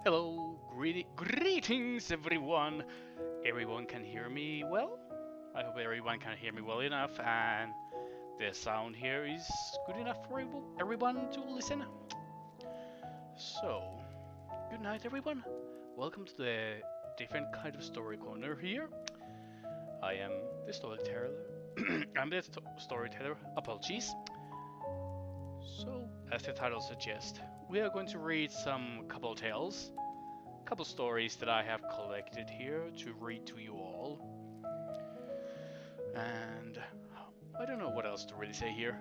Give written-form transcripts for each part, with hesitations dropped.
Hello, greetings everyone. Everyone can hear me well? I hope everyone can hear me well enough and the sound here is good enough for everyone to listen. So, good night everyone. Welcome to the different kind of story corner here. I am the storyteller. I'm the storyteller. Apologies. So, as the title suggests, we are going to read some couple tales, couple stories that I have collected here to read to you all. And I don't know what else to really say here.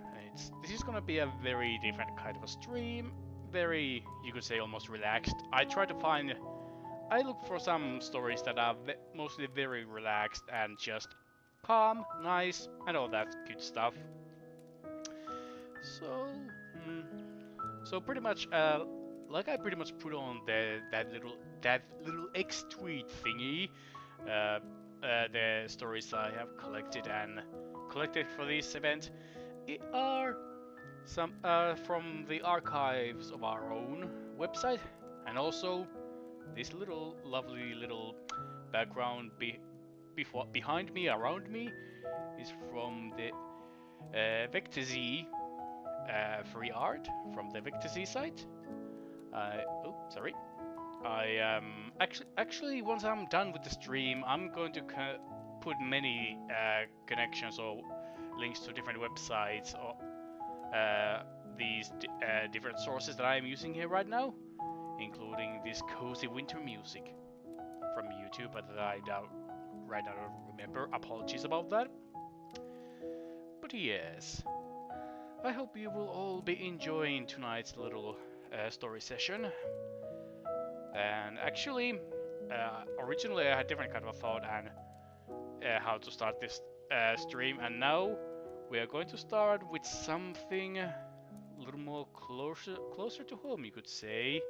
This is gonna be a very different kind of a stream, very, you could say, almost relaxed. I look for some stories that are mostly very relaxed and just calm, nice, and all that good stuff. So, so pretty much, like I pretty much put on that little X tweet thingy, the stories I have collected for this event, it are some from the archives of our own website, and also this little lovely little background behind me, around me, is from the Vector-Z free art from the Vector-Z site. Oh, sorry. I actually once I'm done with the stream, I'm going to put many connections or links to different websites or these different sources that I am using here right now, including this cozy winter music from YouTube, but that I right now don't remember. Apologies about that. But yes, I hope you will all be enjoying tonight's little story session. And actually, originally I had different kind of a thought and how to start this stream, and now we are going to start with something a little more closer to home, you could say.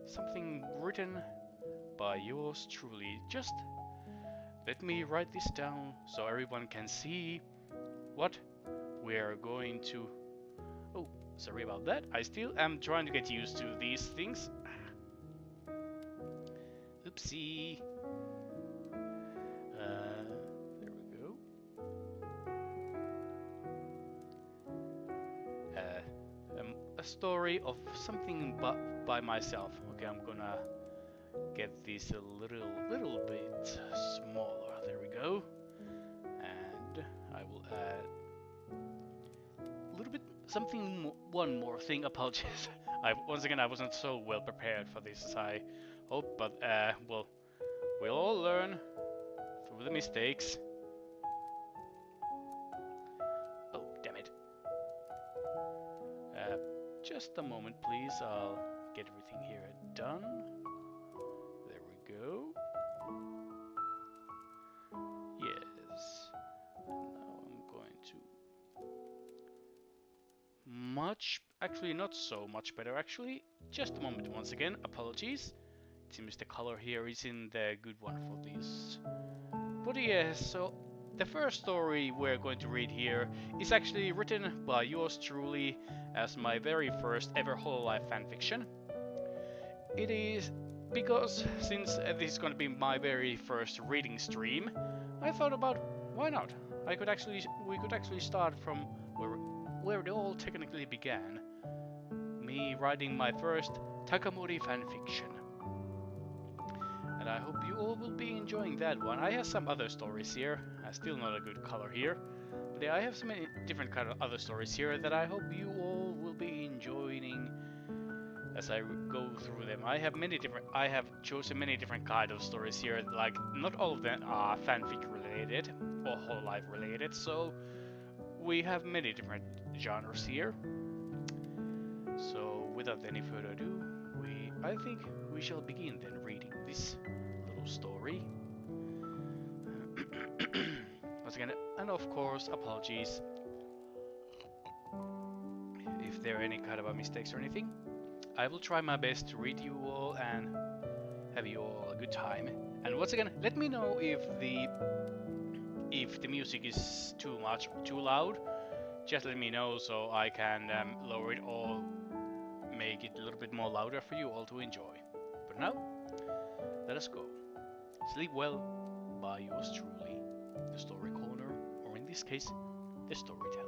Something written by yours truly. Just let me write this down so everyone can see what we are going to... Oh, sorry about that. I still am trying to get used to these things. Oopsie. There we go. A story of something by myself. Okay, I'm gonna get this a little bit smaller. There we go. And I will add a little bit something. One more thing. Apologies. Once again I wasn't so well prepared for this as I hoped, but well, we'll all learn through the mistakes. Oh, damn it. Just a moment, please. I'll get everything here done. There we go. Yes. And now I'm going to... Actually not so much better, actually. Just a moment once again. Apologies. It seems the color here isn't the good one for this. But yes, so the first story we're going to read here is actually written by yours truly as my very first ever Hololive fanfiction. It is because since this is going to be my very first reading stream, I thought about why not? We could actually start from where it all technically began. Me writing my first Takamori fanfiction. And I hope you all will be enjoying that one. I have some other stories here. Still not a good color here. But yeah, I have so many different kind of other stories here that I hope you all will be enjoying as I go through them. I have chosen many different kind of stories here. Like, not all of them are fanfic related or Hololive related. So we have many different genres here. So without any further ado, I think we shall begin then reading this little story. Once again, and of course, apologies if there are any kind of mistakes or anything. I will try my best to read you all and have you all a good time. And once again, let me know if the music is too loud. Just let me know so I can lower it or make it a little bit more louder for you all to enjoy. But now, let us go. Sleep well by yours truly, the story corner, or in this case, the storyteller.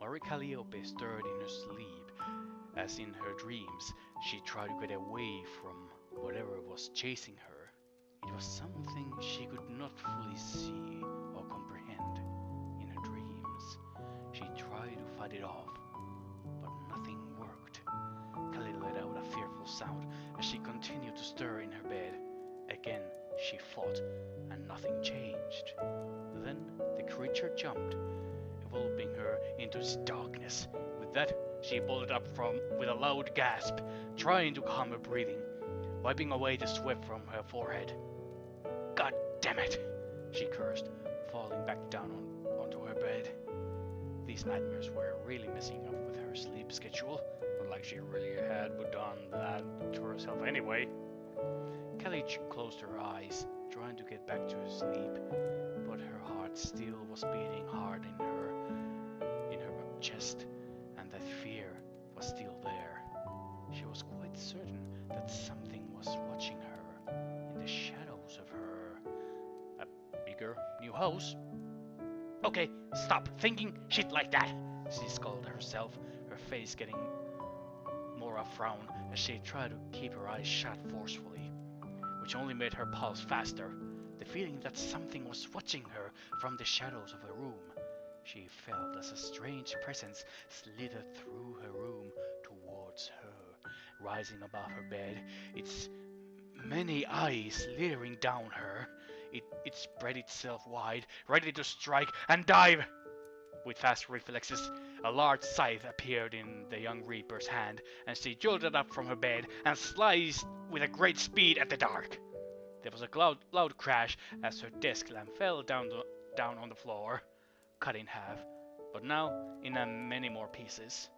Marie Calliope stirred in her sleep, as in her dreams she tried to get away from whatever was chasing her. It was something she could not fully see or comprehend. In her dreams, she tried to fight it off, but nothing worked. Callie let out a fearful sound as she continued to stir in her bed. Again, she fought, and nothing changed. Then the creature jumped, enveloping her into its darkness. With that, she bolted up with a loud gasp, trying to calm her breathing, wiping away the sweat from her forehead. God damn it, she cursed, falling back down onto her bed. These nightmares were really messing up with her sleep schedule, not like she really had done that to herself anyway. Kelly closed her eyes, trying to get back to her sleep, but her heart still was beating hard in her chest, and that fear was still there. She was quite certain that something was watching her in the shadows of her bigger new house. Okay, stop thinking shit like that, she scolded herself, her face getting more a frown as she tried to keep her eyes shut forcefully, which only made her pulse faster. The feeling that something was watching her from the shadows of the room. She felt as a strange presence slithered through her room towards her, rising above her bed, its many eyes leering down her. It spread itself wide, ready to strike and dive. With fast reflexes, a large scythe appeared in the young Reaper's hand, and she jolted up from her bed and sliced with a great speed at the dark. There was a loud crash as her desk lamp fell down on the floor, cut in half, but now in many more pieces.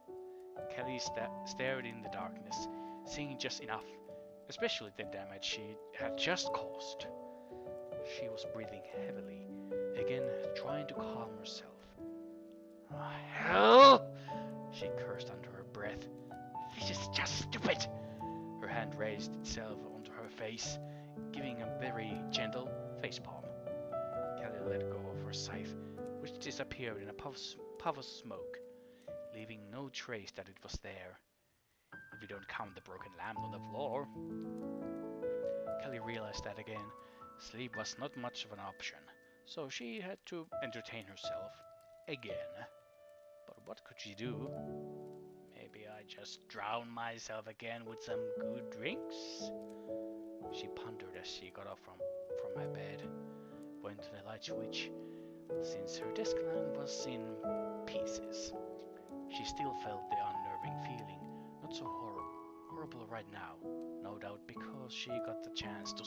Kelly stared in the darkness, seeing just enough, especially the damage she had just caused. She was breathing heavily, again trying to calm herself. Oh, hell! She cursed under her breath. This is just stupid! Her hand raised itself onto her face, giving a very gentle facepalm. Kelly let go of her scythe, which disappeared in a puff of smoke, leaving no trace that it was there, if you don't count the broken lamp on the floor. Kelly realized that again, sleep was not much of an option, so she had to entertain herself again. But what could she do? Maybe I just drown myself again with some good drinks? She pondered as she got up from her bed, went to the light switch. Since her desk lamp was in pieces, she still felt the unnerving feeling, not so horrible right now, no doubt because she got the chance to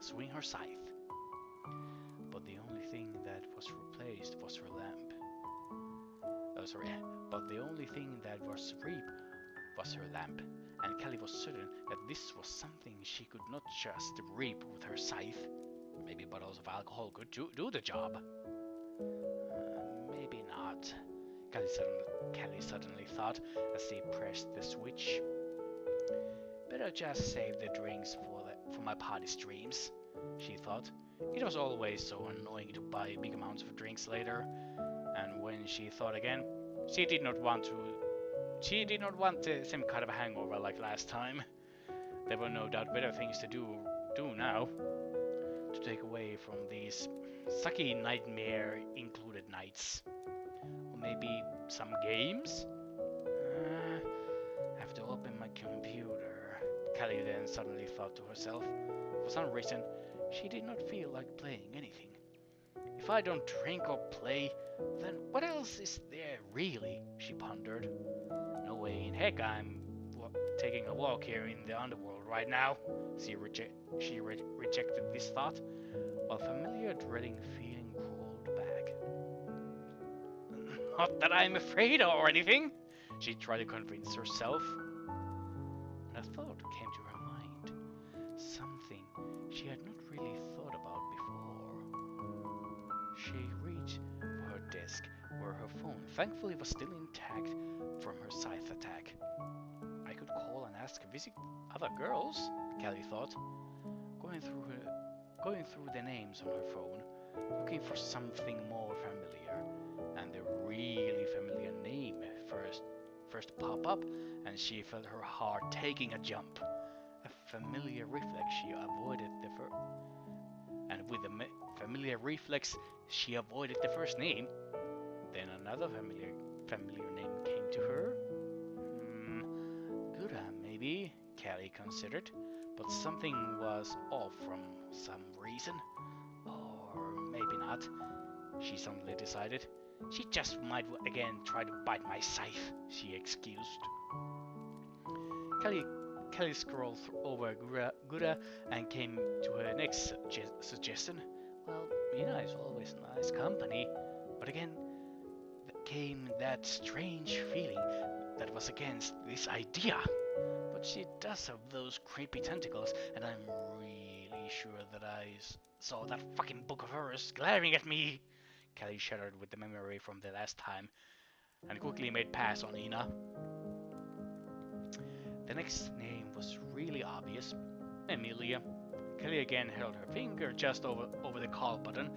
swing her scythe. But the only thing that was replaced was her lamp. But the only thing that was reap was her lamp, and Kelly was certain that this was something she could not just reap with her scythe. Maybe bottles of alcohol could do the job. Maybe not, Kelly suddenly thought as she pressed the switch. Better just save the drinks for my party streams, she thought. It was always so annoying to buy big amounts of drinks later, and when she thought again, she did not want the same kind of hangover like last time. There were no doubt better things to do now, to take away from these sucky nightmare-included nights. Or maybe some games? Have to open my computer, Kelly then suddenly thought to herself. For some reason, she did not feel like playing anything. If I don't drink or play, then what else is there really? She pondered. No way in heck I'm taking a walk here in the underworld right now. She rejected this thought, while a familiar dreading feeling crawled back. Not that I'm afraid or anything, she tried to convince herself. And a thought came to her mind, something she had not really thought about before. She reached for her desk, where her phone thankfully was still intact from her scythe attack. I could call and ask to visit other girls, Callie thought, going through the names on her phone, looking for something more familiar, and the really familiar name first pop up, and she felt her heart taking a jump. A familiar reflex she avoided familiar reflex she avoided the first name. Then another familiar name came to her. Gura, maybe, Callie considered, but something was off from some reason. Or maybe not, she suddenly decided. She just might again try to bite my scythe, she excused. Callie scrolled over Gura and came to her next suggestion. Well, Mina is always nice company, but again came that strange feeling that was against this idea. But she does have those creepy tentacles, and I'm really sure that I saw that fucking book of hers glaring at me. Callie shuddered with the memory from the last time, and quickly made pass on Ina. The next name was really obvious. Emilia. Callie again held her finger just over the call button,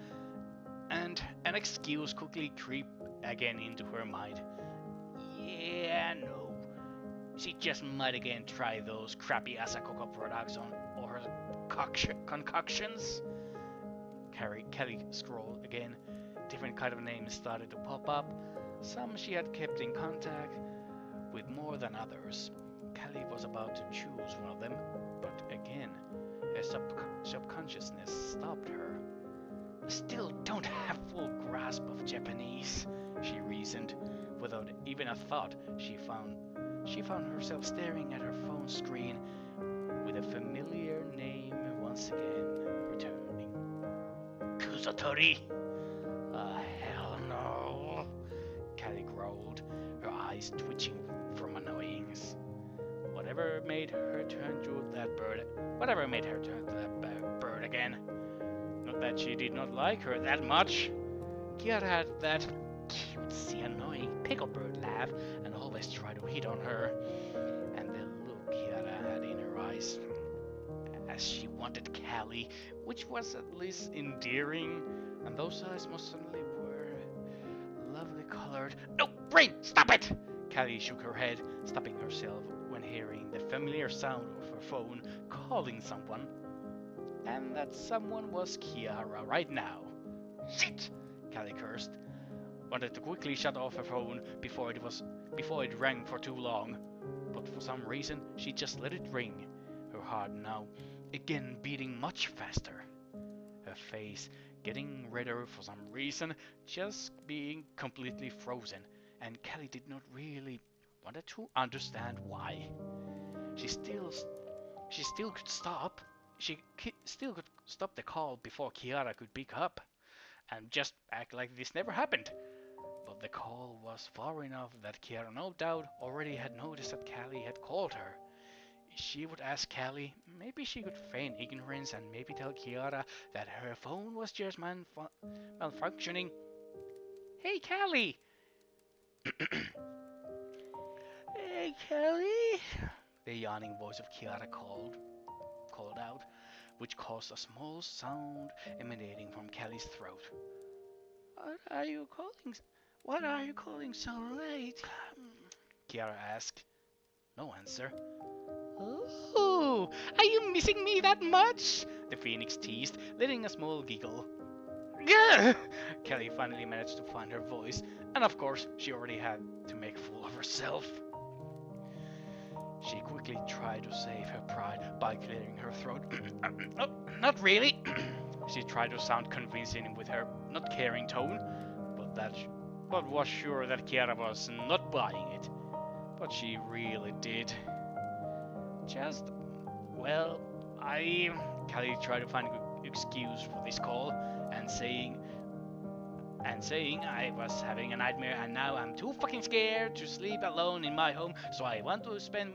and an excuse quickly creeped again into her mind. Yeah, no. She just might again try those crappy Asakoko products on or her concoctions. Callie scrolled again. Different kind of names started to pop up. Some she had kept in contact with more than others. Callie was about to choose one of them, but again, her subconsciousness stopped her. I still don't have full grasp of Japanese, she reasoned. Without even a thought, she found herself staring at her phone screen with a familiar name once again returning. Kusatori! Hell no! Callie growled, her eyes twitching from annoyance. Whatever made her turn to that bird again. Not that she did not like her that much. Kiara had that cutesy, annoying pickle bird laugh and always tried to hit on her. And the look Kiara had in her eyes as she wanted Callie, which was at least endearing, and those eyes most certainly were lovely colored. No, Brain, stop it! Callie shook her head, stopping herself when hearing the familiar sound of her phone calling someone. And that someone was Kiara right now. Shit! Callie cursed. Wanted to quickly shut off her phone before it rang for too long. But for some reason, she just let it ring. Her heart now again beating much faster. Her face getting redder for some reason, just being completely frozen. And Callie did not really want to understand why. She still could stop. She still could stop the call before Kiara could pick up, and just act like this never happened. But the call was far enough that Kiara no doubt already had noticed that Callie had called her. She would ask Callie, maybe she could feign ignorance and maybe tell Kiara that her phone was just malfunctioning. Hey Callie! Hey Callie! The yawning voice of Kiara called out, which caused a small sound emanating from Callie's throat. What are you calling so late? Kiara asked. No answer. Oh, are you missing me that much? The Phoenix teased, letting a small giggle. Gah! Callie finally managed to find her voice, and of course, she already had to make a fool of herself. She quickly tried to save her pride by clearing her throat. Oh, not really. She tried to sound convincing with her not caring tone, but was sure that Kiara was not buying it. But she really did. Callie tried to find an excuse for this call, and saying I was having a nightmare and now I'm too fucking scared to sleep alone in my home, so I want to spend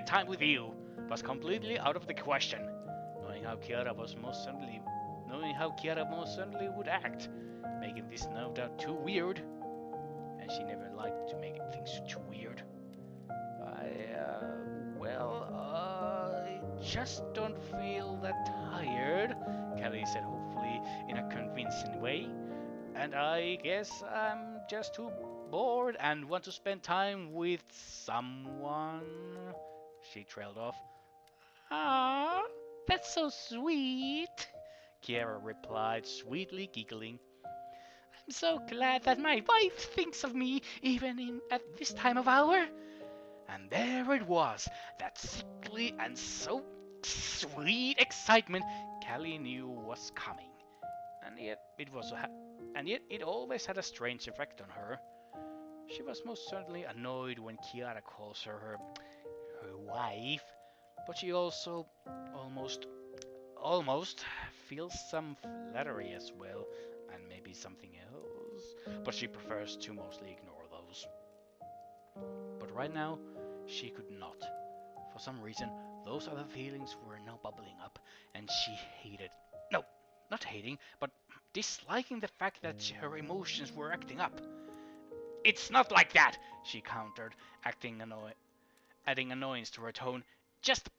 time with you, was completely out of the question. Knowing how Kiara most certainly would act, making this no doubt too weird. and she never liked to make things too weird. I just don't feel that tired, Kelly said hopefully in a convincing way. And I guess I'm just too bored and want to spend time with someone. She trailed off. Ah, that's so sweet, Kiara replied, sweetly giggling. I'm so glad that my wife thinks of me even at this time of hour. And there it was, that sickly and so sweet excitement Callie knew was coming. And yet it always had a strange effect on her. She was most certainly annoyed when Kiara calls her wife, but she also almost feels some flattery as well, and maybe something else, but she prefers to mostly ignore those. But right now, she could not. For some reason, those other feelings were now bubbling up, and she hated, no, not hating, but disliking the fact that her emotions were acting up. It's not like that, she countered, adding annoyance to her tone. Just,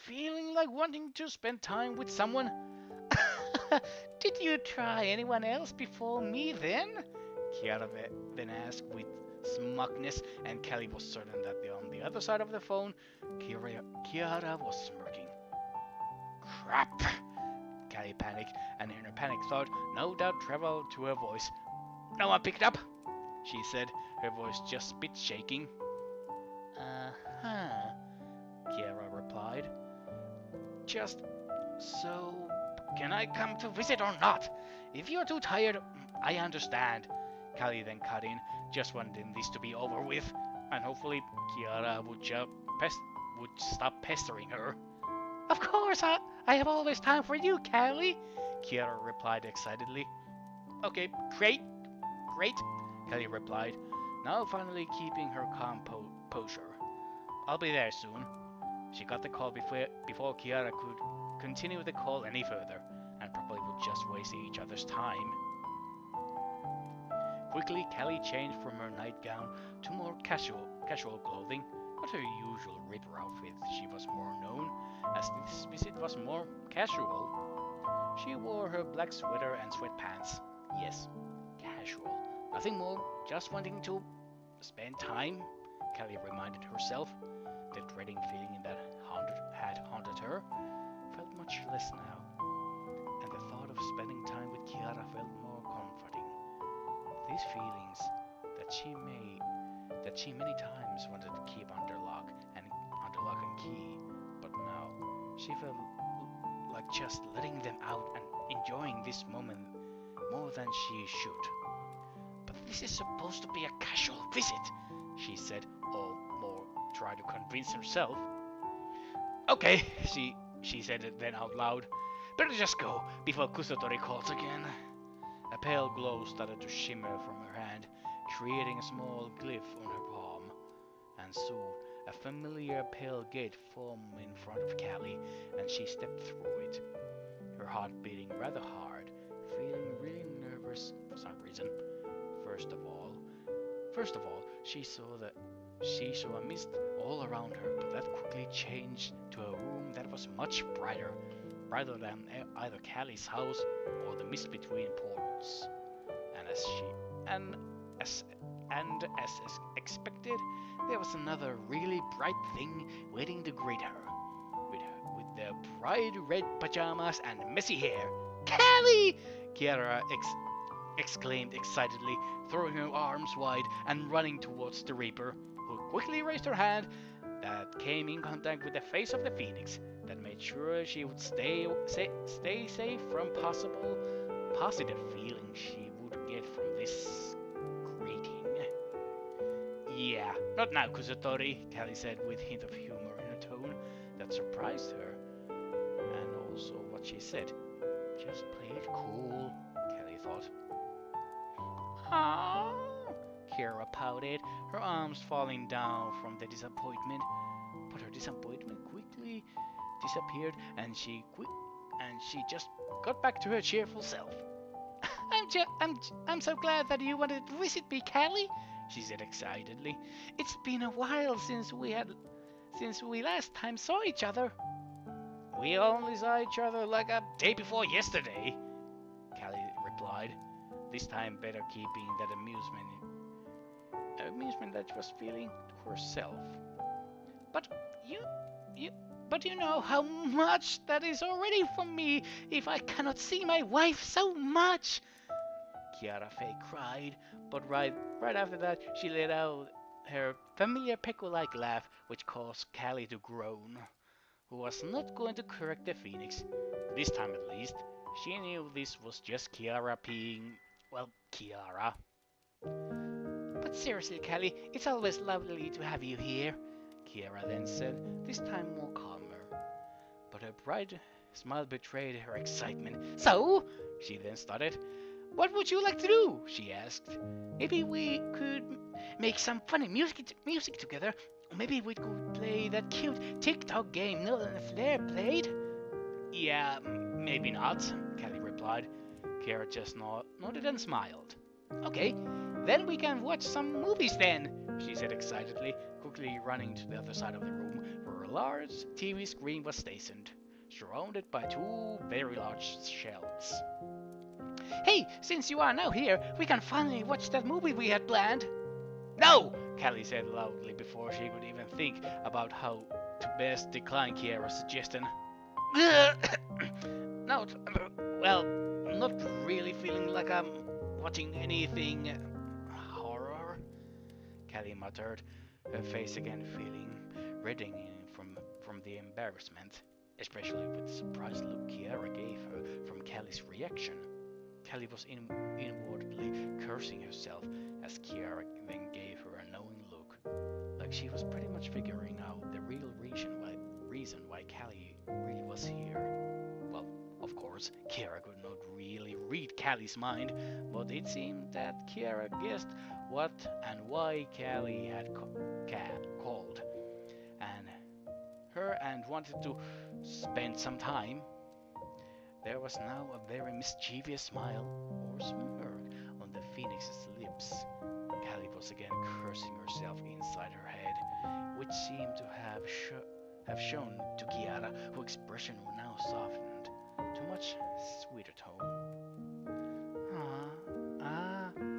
feeling like wanting to spend time with someone. Did you try anyone else before me then? Kiara then asked with smugness, and Kelly was certain that on the other side of the phone, Kiara was smirking. Crap! Kelly panicked, and in her panic thought no doubt traveled to her voice. No one picked up, she said, her voice just a bit shaking. Uh-huh, Kiara replied. Just so, can I come to visit or not? If you're too tired, I understand. Callie then cut in, just wanting this to be over with, and hopefully Kiara would stop pestering her. Of course, I have always time for you, Callie, Kiara replied excitedly. Okay, great, Callie replied, now finally keeping her composure. I'll be there soon. She got the call before Kiara could continue the call any further, and probably would just waste each other's time. Quickly, Callie changed from her nightgown to more casual clothing, not her usual Ripper outfit. She was more known, as this visit was more casual. She wore her black sweater and sweatpants. Yes, casual. Nothing more, just wanting to spend time, Callie reminded herself. The dreading feeling that had haunted her felt much less now, and the thought of spending time with Kiara felt more comforting. These feelings that she many times wanted to keep under lock and key, but now she felt like just letting them out and enjoying this moment more than she should. But this is supposed to be a casual visit, she said, or more try to convince herself. Okay, she said it then out loud. Better just go before Kusatori calls again. A pale glow started to shimmer from her hand, creating a small glyph on her palm. And soon, a familiar pale gate formed in front of Callie, and she stepped through it. Her heart beating rather hard, feeling really nervous for some reason. First of all, she saw a mist all around her, but that quickly changed to a room that was much brighter than either Callie's house or the mist between portals. And as expected, there was another really bright thing waiting to greet her, with their bright red pajamas and messy hair. Callie! Kiara exclaimed excitedly, throwing her arms wide and running towards the Reaper, who quickly raised her hand that came in contact with the face of the Phoenix, that made sure she would stay safe from possible positive feelings she would get from this greeting. Yeah, not now, Kusatori, Callie said with a hint of humor in her tone that surprised her. And also what she said. Just play it cool, Callie thought. Aww, Kira pouted, her arms falling down from the disappointment. But her disappointment quickly disappeared, and she just got back to her cheerful self. I'm so glad that you wanted to visit me, Callie, she said excitedly. It's been a while since we last time saw each other. We only saw each other like a day before yesterday, Callie replied, this time better keeping that amusement that she was feeling to herself. But you know how much that is already for me if I cannot see my wife so much, Kiara Faye cried, but right after that she let out her familiar peckle-like laugh, which caused Callie to groan, who was not going to correct the phoenix. This time at least, she knew this was just Kiara being, well, Kiara. But seriously, Callie, it's always lovely to have you here, Kiara then said, this time more calmer. But her bright smile betrayed her excitement. So, she then started, what would you like to do? She asked. Maybe we could make some funny music together. Or maybe we could play that cute TikTok game Nolan and Flair played. Yeah, maybe not, Callie replied. Kiara just nodded and smiled. Okay, then we can watch some movies then, she said excitedly, quickly running to the other side of the room where a large TV screen was stationed, surrounded by two very large shelves. Hey, since you are now here, we can finally watch that movie we had planned. No, Callie said loudly before she could even think about how to best decline Kiara's suggestion. No, well, I'm not really feeling like I'm watching anything horror, Callie muttered, her face again feeling reddening from the embarrassment, especially with the surprised look Kiara gave her from Callie's reaction. Callie was inwardly cursing herself as Kiara then gave her a knowing look, like she was pretty much figuring out the real reason why Callie really was here. Well, of course, Kiara could not really read Callie's mind, but it seemed that Kiara guessed what and why Callie had called and her and wanted to spend some time. There was now a very mischievous smile or smirk on the phoenix's lips. Callie was again cursing herself inside her head, which seemed to have shown to Kiara, whose expression now softened to much sweeter tone.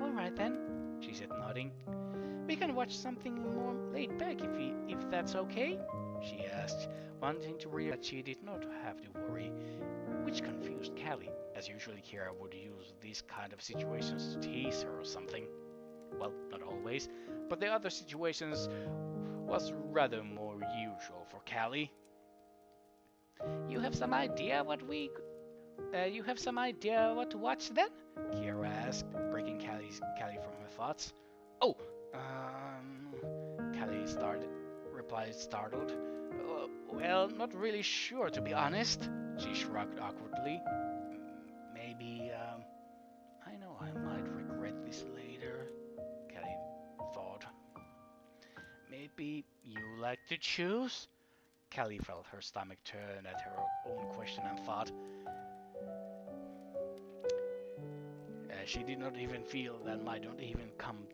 Alright then, she said, nodding. We can watch something more laid back if that's okay, she asked, wanting to realize that she did not have to worry, which confused Callie, as usually Kiara would use these kind of situations to tease her or something. Well, not always, but the other situations was rather more usual for Callie. You have some idea what to watch then? Kiara asked, breaking Callie from her thoughts. Oh, Callie replied startled. Well, not really sure to be honest. She shrugged awkwardly. Maybe, I know I might regret this later, Callie thought. Maybe you like to choose? Callie felt her stomach turn at her own question and thought. She did not even feel that might not even come.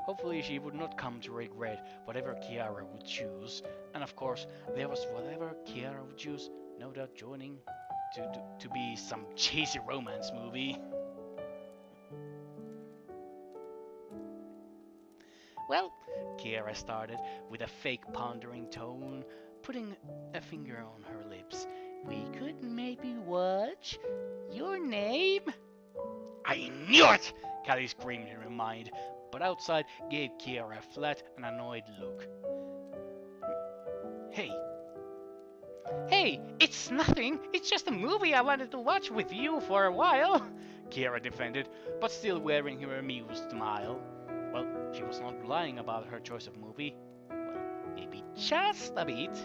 Hopefully she would not come to regret whatever Kiara would choose. And of course, there was whatever Kiara would choose, no doubt joining to be some cheesy romance movie. Well, Kiara started with a fake pondering tone, putting a finger on her lips. We could maybe watch Your Name? I knew it! Callie screamed in her mind, but outside gave Kiara a flat and annoyed look. Hey, it's nothing. It's just a movie I wanted to watch with you for a while, Kiara defended, but still wearing her amused smile. Well, she was not lying about her choice of movie. Well, maybe just a bit.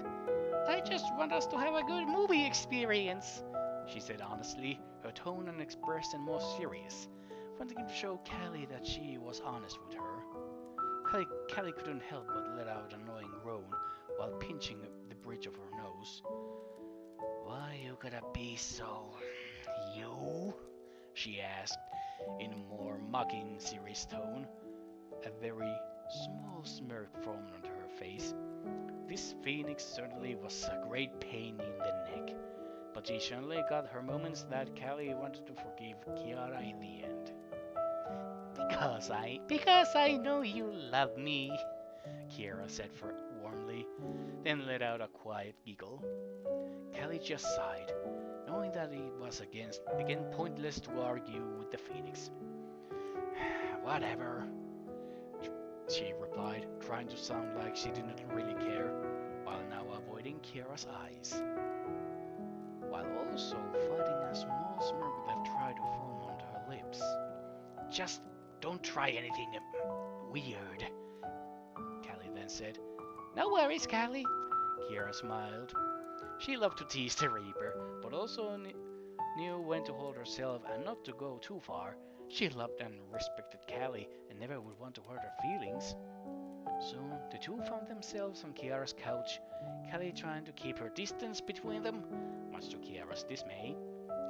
I just want us to have a good movie experience, she said honestly, her tone and expression more serious, wanting to show Callie that she was honest with her. Callie couldn't help but let out an annoying groan while pinching the bridge of her nose. Why you gotta be so... you? She asked, in a more mocking, serious tone. A very small smirk formed on her face. This phoenix certainly was a great pain in the neck, but she certainly got her moments that Callie wanted to forgive Kiara in the end. Because I know you love me, Kiara said warmly, then let out a quiet giggle. Callie just sighed, knowing that it was again pointless to argue with the phoenix. Whatever, she replied, trying to sound like she didn't really care, while now avoiding Kiara's eyes, while also fighting a small smirk that tried to form on her lips. Just don't try anything weird, Callie then said. No worries, Callie, Kiara smiled. She loved to tease the Reaper, but also knew when to hold herself and not to go too far. She loved and respected Callie and never would want to hurt her feelings. Soon, the two found themselves on Kiara's couch, Callie trying to keep her distance between them, much to Kiara's dismay.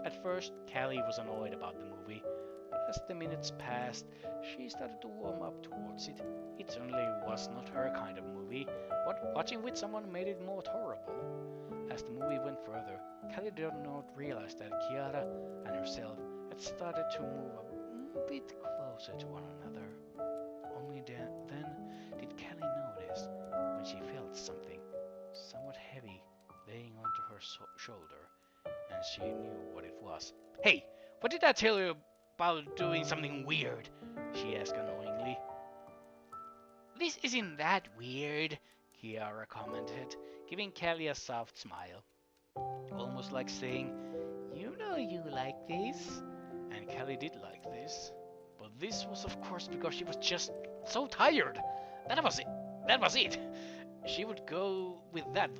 At first, Callie was annoyed about the movie, but as the minutes passed, she started to warm up towards it. It certainly was not her kind of movie, but watching with someone made it more tolerable. As the movie went further, Callie did not realize that Kiara and herself had started to move a bit closer to one another. Only then did Callie notice when she felt something somewhat heavy laying onto her shoulder, and she knew what it was. Hey, what did I tell you about doing something weird? She asked annoyingly. This isn't that weird, Kiara commented, giving Callie a soft smile, almost like saying, you know you like this. And Callie did like this, but this was of course because she was just so tired. That was it. She would go with that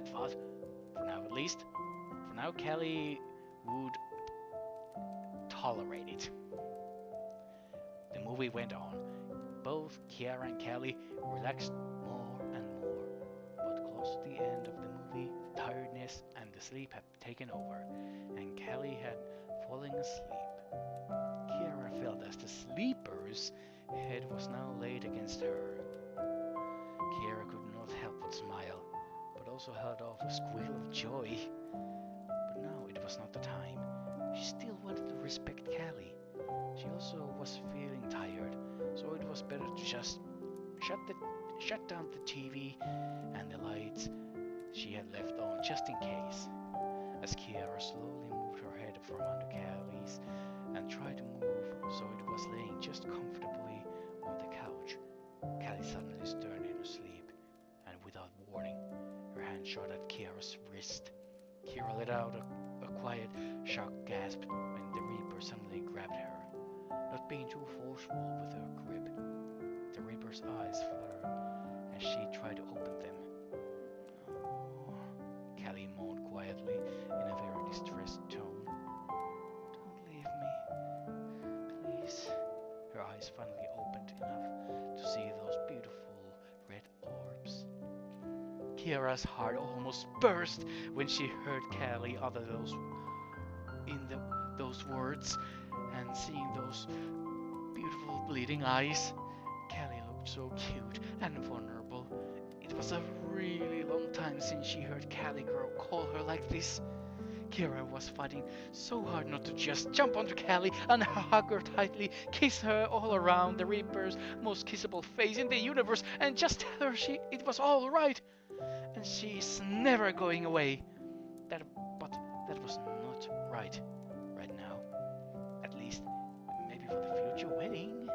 thought, for now at least. For now, Callie would tolerate it. The movie went on. Both Kiara and Callie relaxed more and more, but close to the end of the movie, tiredness and the sleep had taken over, and Callie had fallen asleep. Kiara felt as the sleeper's head was now laid against her. Kiara could not help but smile, but also held off a squeal of joy. But now it was not the time. She still wanted to respect Callie. She also was feeling tired, so it was better to just shut down the TV and the lights she had left on just in case. As Kiara slowly moved her head from under Callie's and tried to move so it was laying just comfortably on the couch, Callie suddenly stirred in her sleep, and without warning, her hand shot at Kiara's wrist. Kiara let out a quiet, shocked gasp when the Reaper suddenly grabbed her, not being too forceful with her grip. The Reaper's eyes fluttered as she tried to open them. Oh, Callie moaned quietly in a very distressed tone. Don't leave me, please. Her eyes finally opened enough to see those beautiful red orbs. Kiara's heart almost burst when she heard Callie utter those words, and seeing those beautiful bleeding eyes. Callie looked so cute and vulnerable. It was a really long time since she heard Callie girl call her like this. Kiara was fighting so hard not to just jump onto Callie and hug her tightly, kiss her all around the Reaper's most kissable face in the universe, and just tell her it was all right, and she's never going away. But that was not right now. At least, maybe for the future wedding.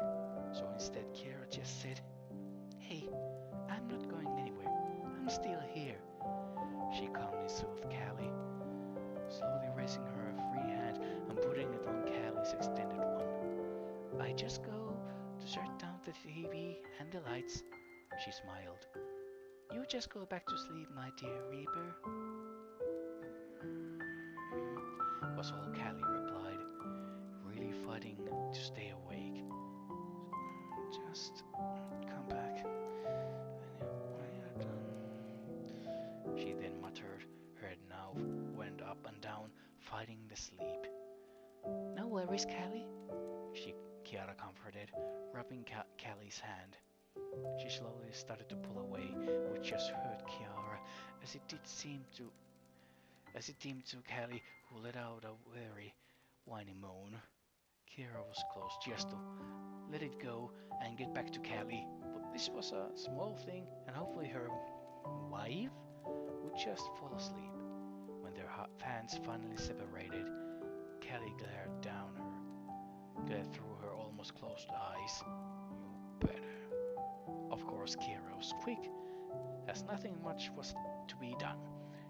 So instead, Kiara just said, "Hey, I'm not going anywhere. I'm still here." She calmly soothed Callie, slowly raising her free hand and putting it on Callie's extended one. "I just go to shut down the TV and the lights," she smiled. "You just go back to sleep, my dear Reaper," was all Callie replied, really fighting to stay awake. "Just come back when you're done," she then muttered. Her head now went up and down, fighting the sleep. "No worries, Callie, Kiara comforted, rubbing Callie's hand. She slowly started to pull away, which just hurt Kiara, as it seemed to Callie, who let out a very whiny moan. Kiara was close just to let it go and get back to Callie, but this was a small thing, and hopefully her wife would just fall asleep. When their hands finally separated, Callie glared through her almost closed eyes. You better. Of course, Kiara was quick, as nothing much was to be done.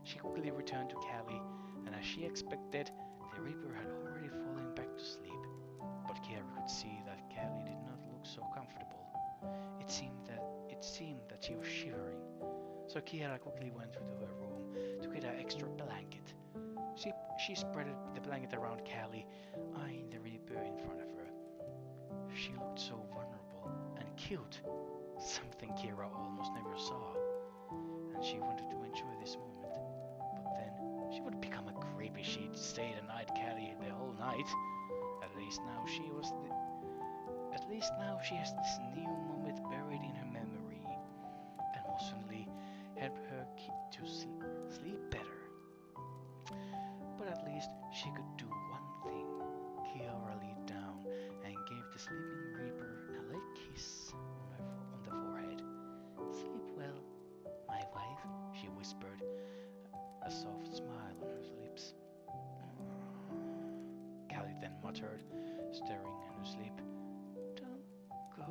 She quickly returned to Callie, and as she expected, the Reaper had already fallen back to sleep. But Kiara could see that Callie did not look so comfortable. It seemed that she was shivering. So Kiara quickly went into her room to get an extra blanket. She spread the blanket around Callie, eyeing the Reaper in front of her. She looked so vulnerable and cute, something Kiara almost never saw, and she wanted to enjoy this moment. But then she would become a creep if she stayed and eyed Callie the whole night. At least now she has this new moment buried in her memory, and will certainly help her to sleep better. But at least she could do one thing. Kiara leaned down and gave the sleeping Reaper a light kiss on the forehead. Sleep well, my wife, she whispered, a soft smile on her lips. Callie then muttered, staring in her sleep. Don't go,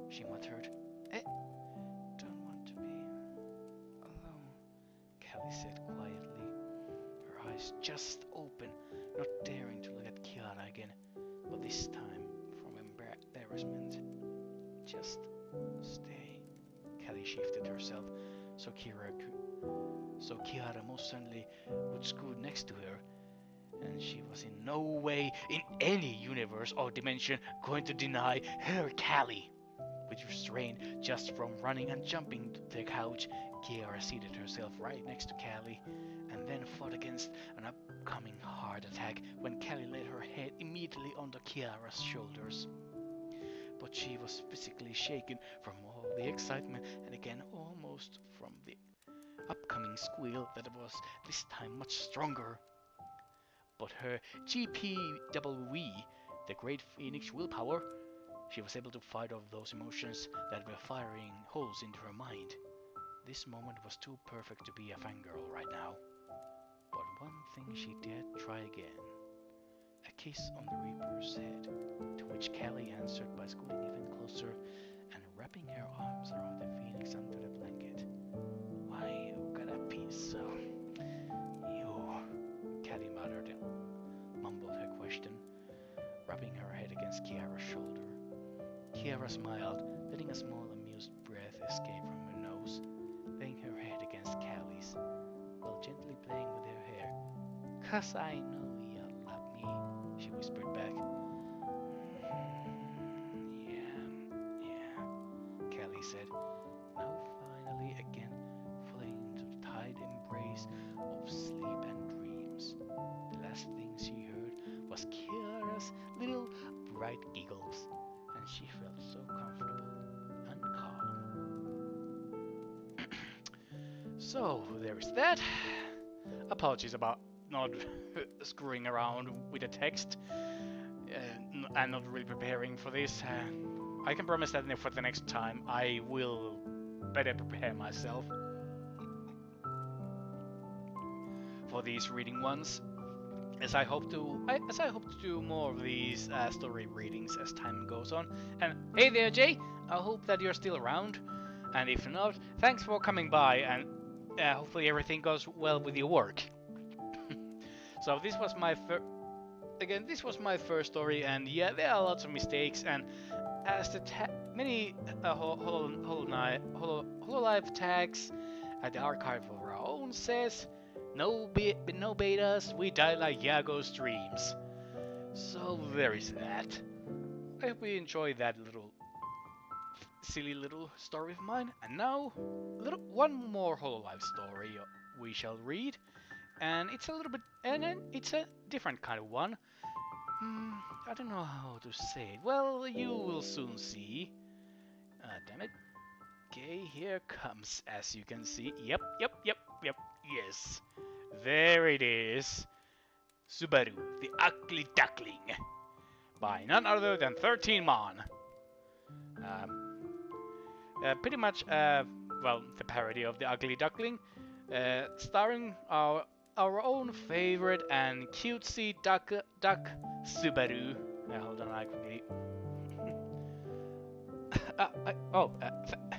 she muttered. Don't want to be alone, Callie said quietly, her eyes just open, not daring to look at Kiara again, but this time from embarrassment. Just stay. Callie shifted herself so Kiara most certainly would scoot next to her, and she was in no way in any universe or dimension going to deny her Callie. With restraint just from running and jumping to the couch, Kiara seated herself right next to Callie, and then fought against an upcoming heart attack when Callie laid her head immediately onto Kiara's shoulders. But she was physically shaken from all the excitement, and again almost from the upcoming squeal that was this time much stronger. But her GPWE, the Great Phoenix Willpower, she was able to fight off those emotions that were firing holes into her mind. This moment was too perfect to be a fangirl right now. But one thing she dared try again. A kiss on the Reaper's head, to which Callie answered by scooting even closer and wrapping her arms around the Phoenix under the blanket. Why, you got a piece of... You... Callie mumbled her question, rubbing her head against Kiara's shoulder. Kiara smiled, letting a small amused breath escape from her nose, laying her head against Callie's, while gently playing with her hair. "'Cause I know you love me," she whispered back. Yeah, Callie said, now finally again falling into the tight embrace of sleep and dreams. The last thing she heard was Kiara's little bright giggles, and she felt so comfortable and calm. So, there is that. Apologies about not screwing around with the text and not really preparing for this. I can promise that for the next time I will better prepare myself for these reading ones, as I hope to do more of these story readings as time goes on. And hey there, Jay, I hope that you're still around, and if not, thanks for coming by, and hopefully everything goes well with your work. So this was my first story, and yeah, there are lots of mistakes, and as the many Hololive tags at the archive of our own says, no betas, we die like Yago's dreams. So there is that. I hope you enjoyed that silly little story of mine. And now, one more Hololive story we shall read, and it's a different kind of one. I don't know how to say it. Well, you will soon see. Damn it. Okay, here comes, as you can see. Yep. Yes. There it is. Subaru, the Ugly Duckling. By none other than 13 Mon. Pretty much, well, the parody of the Ugly Duckling, starring our own favorite and cutesy duck Subaru. Hold on, I quickly.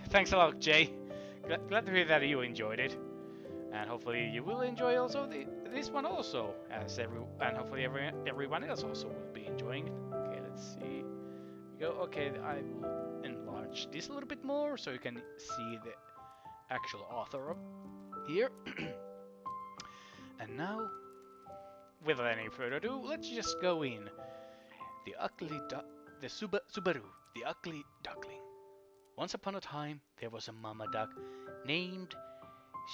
Thanks a lot, Jay. Glad to hear that you enjoyed it, and hopefully you will enjoy also this one also, and hopefully everyone else also will be enjoying it. Okay, let's see. Okay, I will enlarge this a little bit more so you can see the actual author here. And now, without any further ado, let's just go in. Subaru, the Ugly Duckling. Once upon a time, there was a mama duck named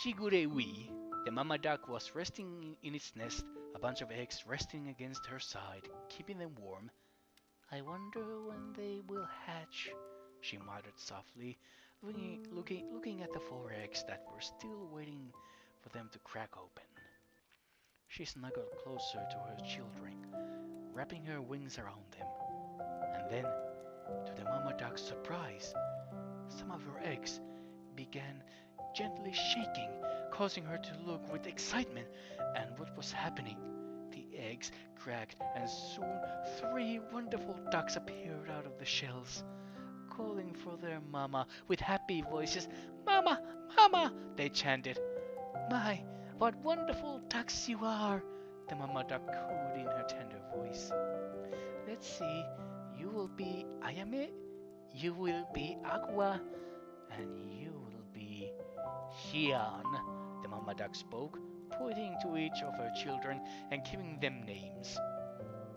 Shigurewi. The mama duck was resting in its nest, a bunch of eggs resting against her side, keeping them warm. I wonder when they will hatch, she muttered softly, looking at the 4 eggs that were still waiting for them to crack open. She snuggled closer to her children, wrapping her wings around them. And then, to the mama duck's surprise, some of her eggs began gently shaking, causing her to look with excitement at what was happening. The eggs cracked, and soon 3 wonderful ducks appeared out of the shells, calling for their mama with happy voices. "Mama, mama!" they chanted. "My, what wonderful ducks you are!" the mama duck cooed in her tender voice. "Let's see, you will be Ayame, you will be Aqua, and you will be Shian," the mama duck spoke, pointing to each of her children and giving them names.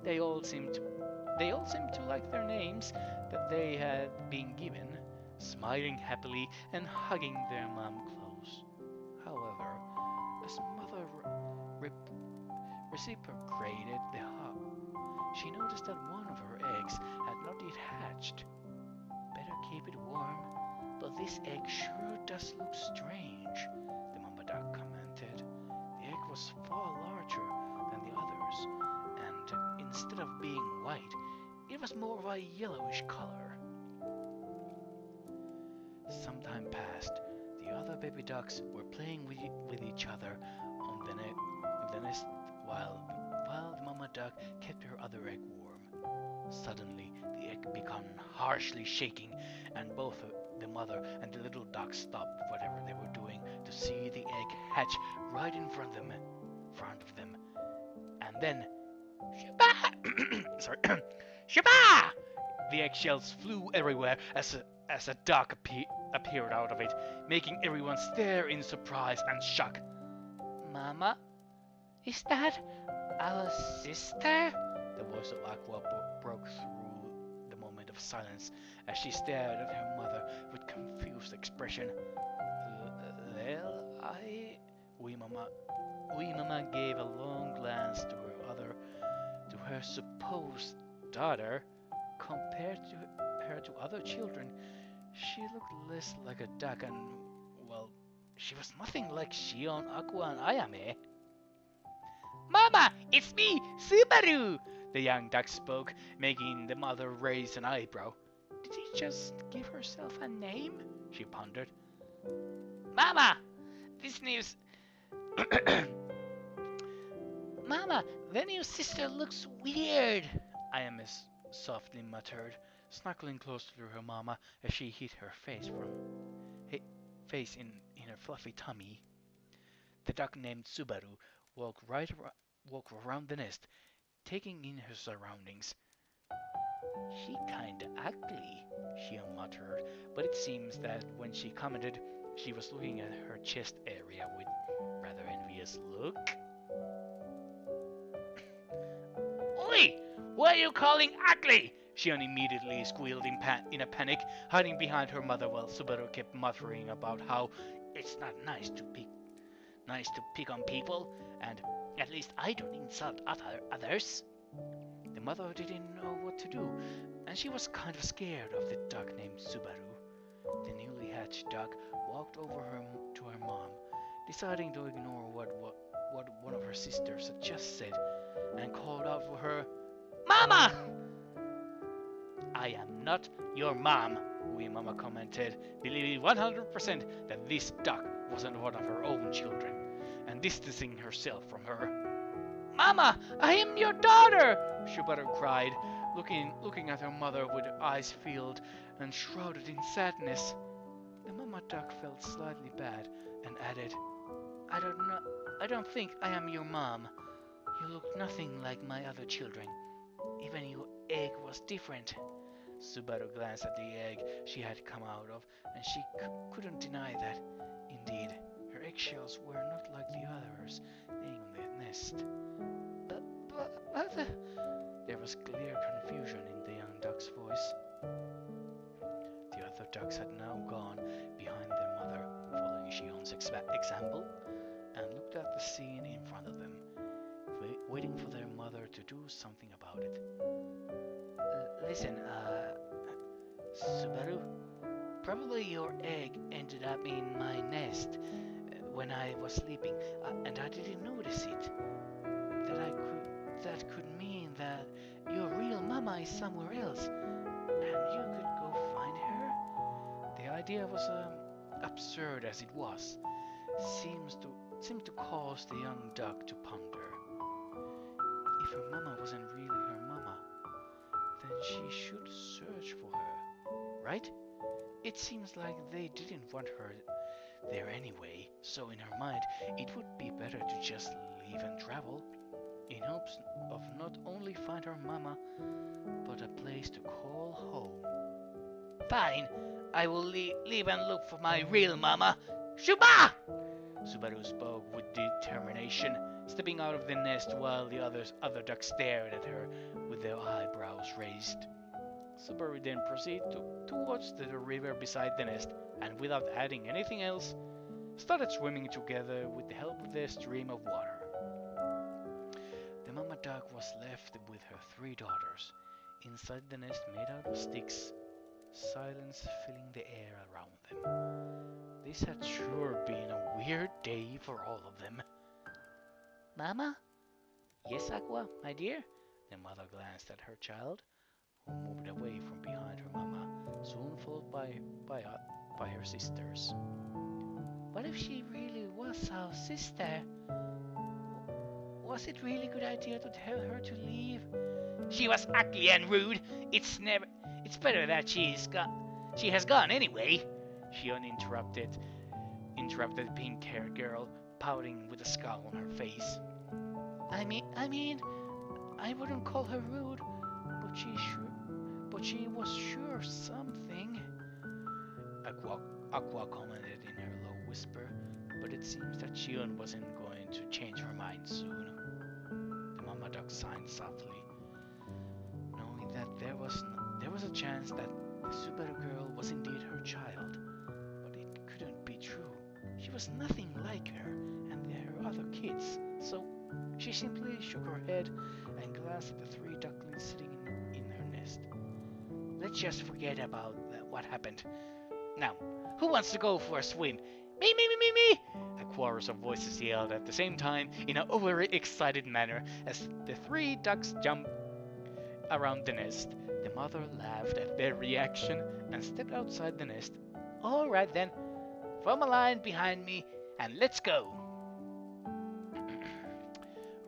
They all seemed to like their names that they had been given, smiling happily and hugging their mom close. However, as mother reciprocated the hug, she noticed that one of her eggs had not yet hatched. "Better keep it warm, but this egg sure does look strange," the mama duck commented. The egg was far larger than the others, and instead of being white, it was more of a yellowish color. Some time passed. The other baby ducks were playing with each other on the nest while the mama duck kept her other egg warm. Suddenly, the egg began harshly shaking, and both the mother and the little duck stopped whatever they were doing to see the egg hatch right in front of them. And then, sorry, Shabba! The eggshells flew everywhere as a duck appeared out of it, making everyone stare in surprise and shock. "Mama, is that our sister?" The voice of Aqua broke through the moment of silence as she stared at her mother with confused expression. Well, Wee Mama gave a long glance to her supposed daughter. Compared to her to other children, she looked less like a duck and, well, she was nothing like Shion, Aqua, and Ayame. "Mama, it's me, Subaru!" the young duck spoke, making the mother raise an eyebrow. Did she just give herself a name? She pondered. "Mama, this news... Mama, the new sister looks weird," Ayame softly muttered, snuggling closer to her mama as she hid her face in her fluffy tummy. The duck named Subaru walked around the nest, taking in her surroundings. "She kinda ugly," she muttered, but it seems that when she commented, she was looking at her chest area with rather envious look. "Oi! What are you calling ugly?" Shion immediately squealed in a panic, hiding behind her mother while Subaru kept muttering about how it's not nice to pick on people, and at least I don't insult others. The The mother didn't know what to do, and she was kind of scared of the duck named Subaru. The newly hatched duck walked over to her mom, deciding to ignore what one of her sisters had just said, and called out for her, "Mama!" "I am not your mom," wee Mama commented, believing 100% that this duck wasn't one of her own children, and distancing herself from her. "Mama, I am your daughter!" Subaru cried, looking at her mother with eyes filled and shrouded in sadness. The mama duck felt slightly bad and added, I don't think I am your mom. You look nothing like my other children. Even your egg was different." Subaru glanced at the egg she had come out of, and she couldn't deny that. Indeed, her eggshells were not like the others laying on the nest. But there was clear confusion in the young duck's voice. The other ducks had now gone behind their mother, following Shion's example, and looked at the scene in front of them, waiting for their mother to do something about it. Listen, Subaru, probably your egg ended up in my nest when I was sleeping, and I didn't notice it. That could mean that your real mama is somewhere else, and you could go find her. The idea was absurd as it was. Seemed to cause the young duck to ponder. If her mama wasn't really her mama, then she should search for her, right? It seems like they didn't want her there anyway, so in her mind, it would be better to just leave and travel, in hopes of not only find her mama, but a place to call home. Fine, I will leave and look for my real mama. Shuba! Subaru spoke with determination, stepping out of the nest while the other ducks stared at her with their eyebrows raised. Subaru then proceeded towards the river beside the nest, and without adding anything else, started swimming together with the help of the stream of water. The mama duck was left with her 3 daughters, inside the nest made out of sticks, silence filling the air around them. This had sure been a weird day for all of them. Mama? Yes, Aqua, my dear? The mother glanced at her child, who moved away from behind her mama, soon followed by her sisters. What if she really was our sister? Was it really a good idea to tell her to leave? She was ugly and rude. It's better that she has gone anyway. Shion interrupted the pink-haired girl, pouting with a scowl on her face. I mean, I wouldn't call her rude, but she was sure something. Aqua commented in her low whisper, but it seems that Shion wasn't going to change her mind soon. The mama duck sighed softly, knowing that there was a chance that the Subaru girl was indeed her child, but it couldn't be true. She was nothing like her and her other kids, so she simply shook her head and glanced at the 3 ducklings sitting in her nest. Let's just forget about what happened. Now, who wants to go for a swim? Me! A chorus of voices yelled at the same time in an overly excited manner as the 3 ducks jumped around the nest. The mother laughed at their reaction and stepped outside the nest. Alright then, form a line behind me and let's go.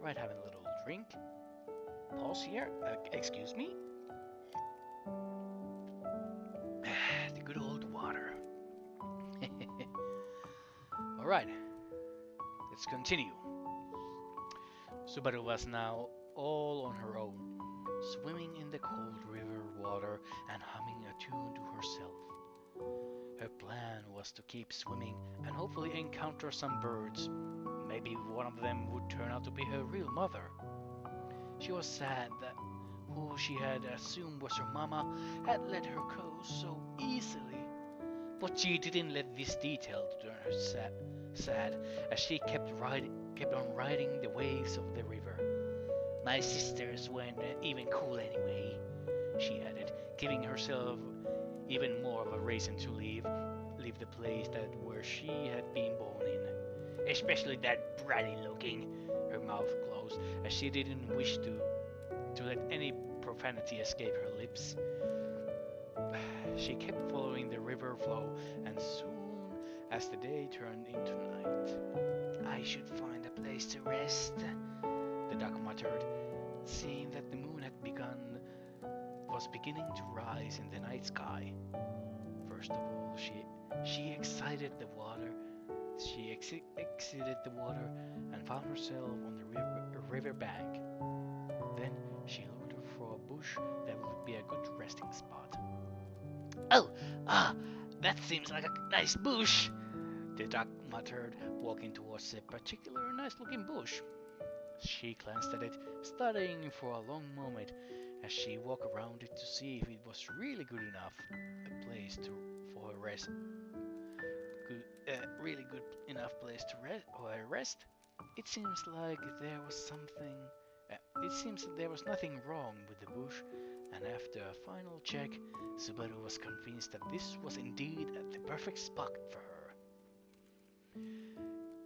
Right, having a little drink. Pause here. Excuse me. The good old water. Alright, let's continue. Subaru was now all on her own, swimming in the cold river water and humming a tune to herself. Her plan was to keep swimming and hopefully encounter some birds. Maybe one of them would turn out to be her real mother. She was sad that who she had assumed was her mama had let her go so easily. But she didn't let this detail turn her sad as she kept on riding the waves of the river. My sisters weren't even cool anyway, she added, giving herself even more of a reason to leave the place where she had been born in. Especially that bratty looking. Her mouth closed as she didn't wish to let any profanity escape her lips. She kept following the river flow, and soon as the day turned into night, I should find a place to rest, the duck muttered, seeing that the moon was beginning to rise in the night sky. First of all, she exited the water. She exited the water and found herself on the river bank. Then she looked for a bush that would be a good resting spot. Oh, that seems like a nice bush, the duck muttered, walking towards a particular nice-looking bush. She glanced at it, studying for a long moment as she walked around it to see if it was really good enough a place for her rest. Really good enough place to rest. It seems like there was something. It seems that there was nothing wrong with the bush, and after a final check, Subaru was convinced that this was indeed the perfect spot for her.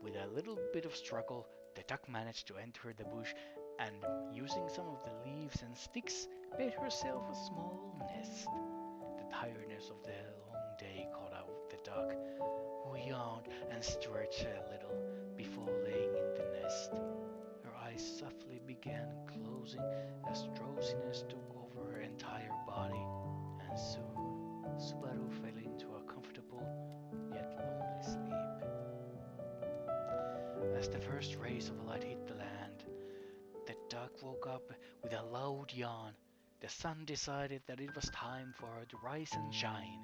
With a little bit of struggle, the duck managed to enter the bush and, using some of the leaves and sticks, made herself a small nest. The tiredness of the long day caught out the duck, who yawned and stretched a little before laying in the nest. Her eyes softly began closing as drowsiness took over her entire body, and soon Subaru fell into a comfortable yet lonely sleep. As the first rays of light hit the land, the duck woke up with a loud yawn. The sun decided that it was time for her to rise and shine.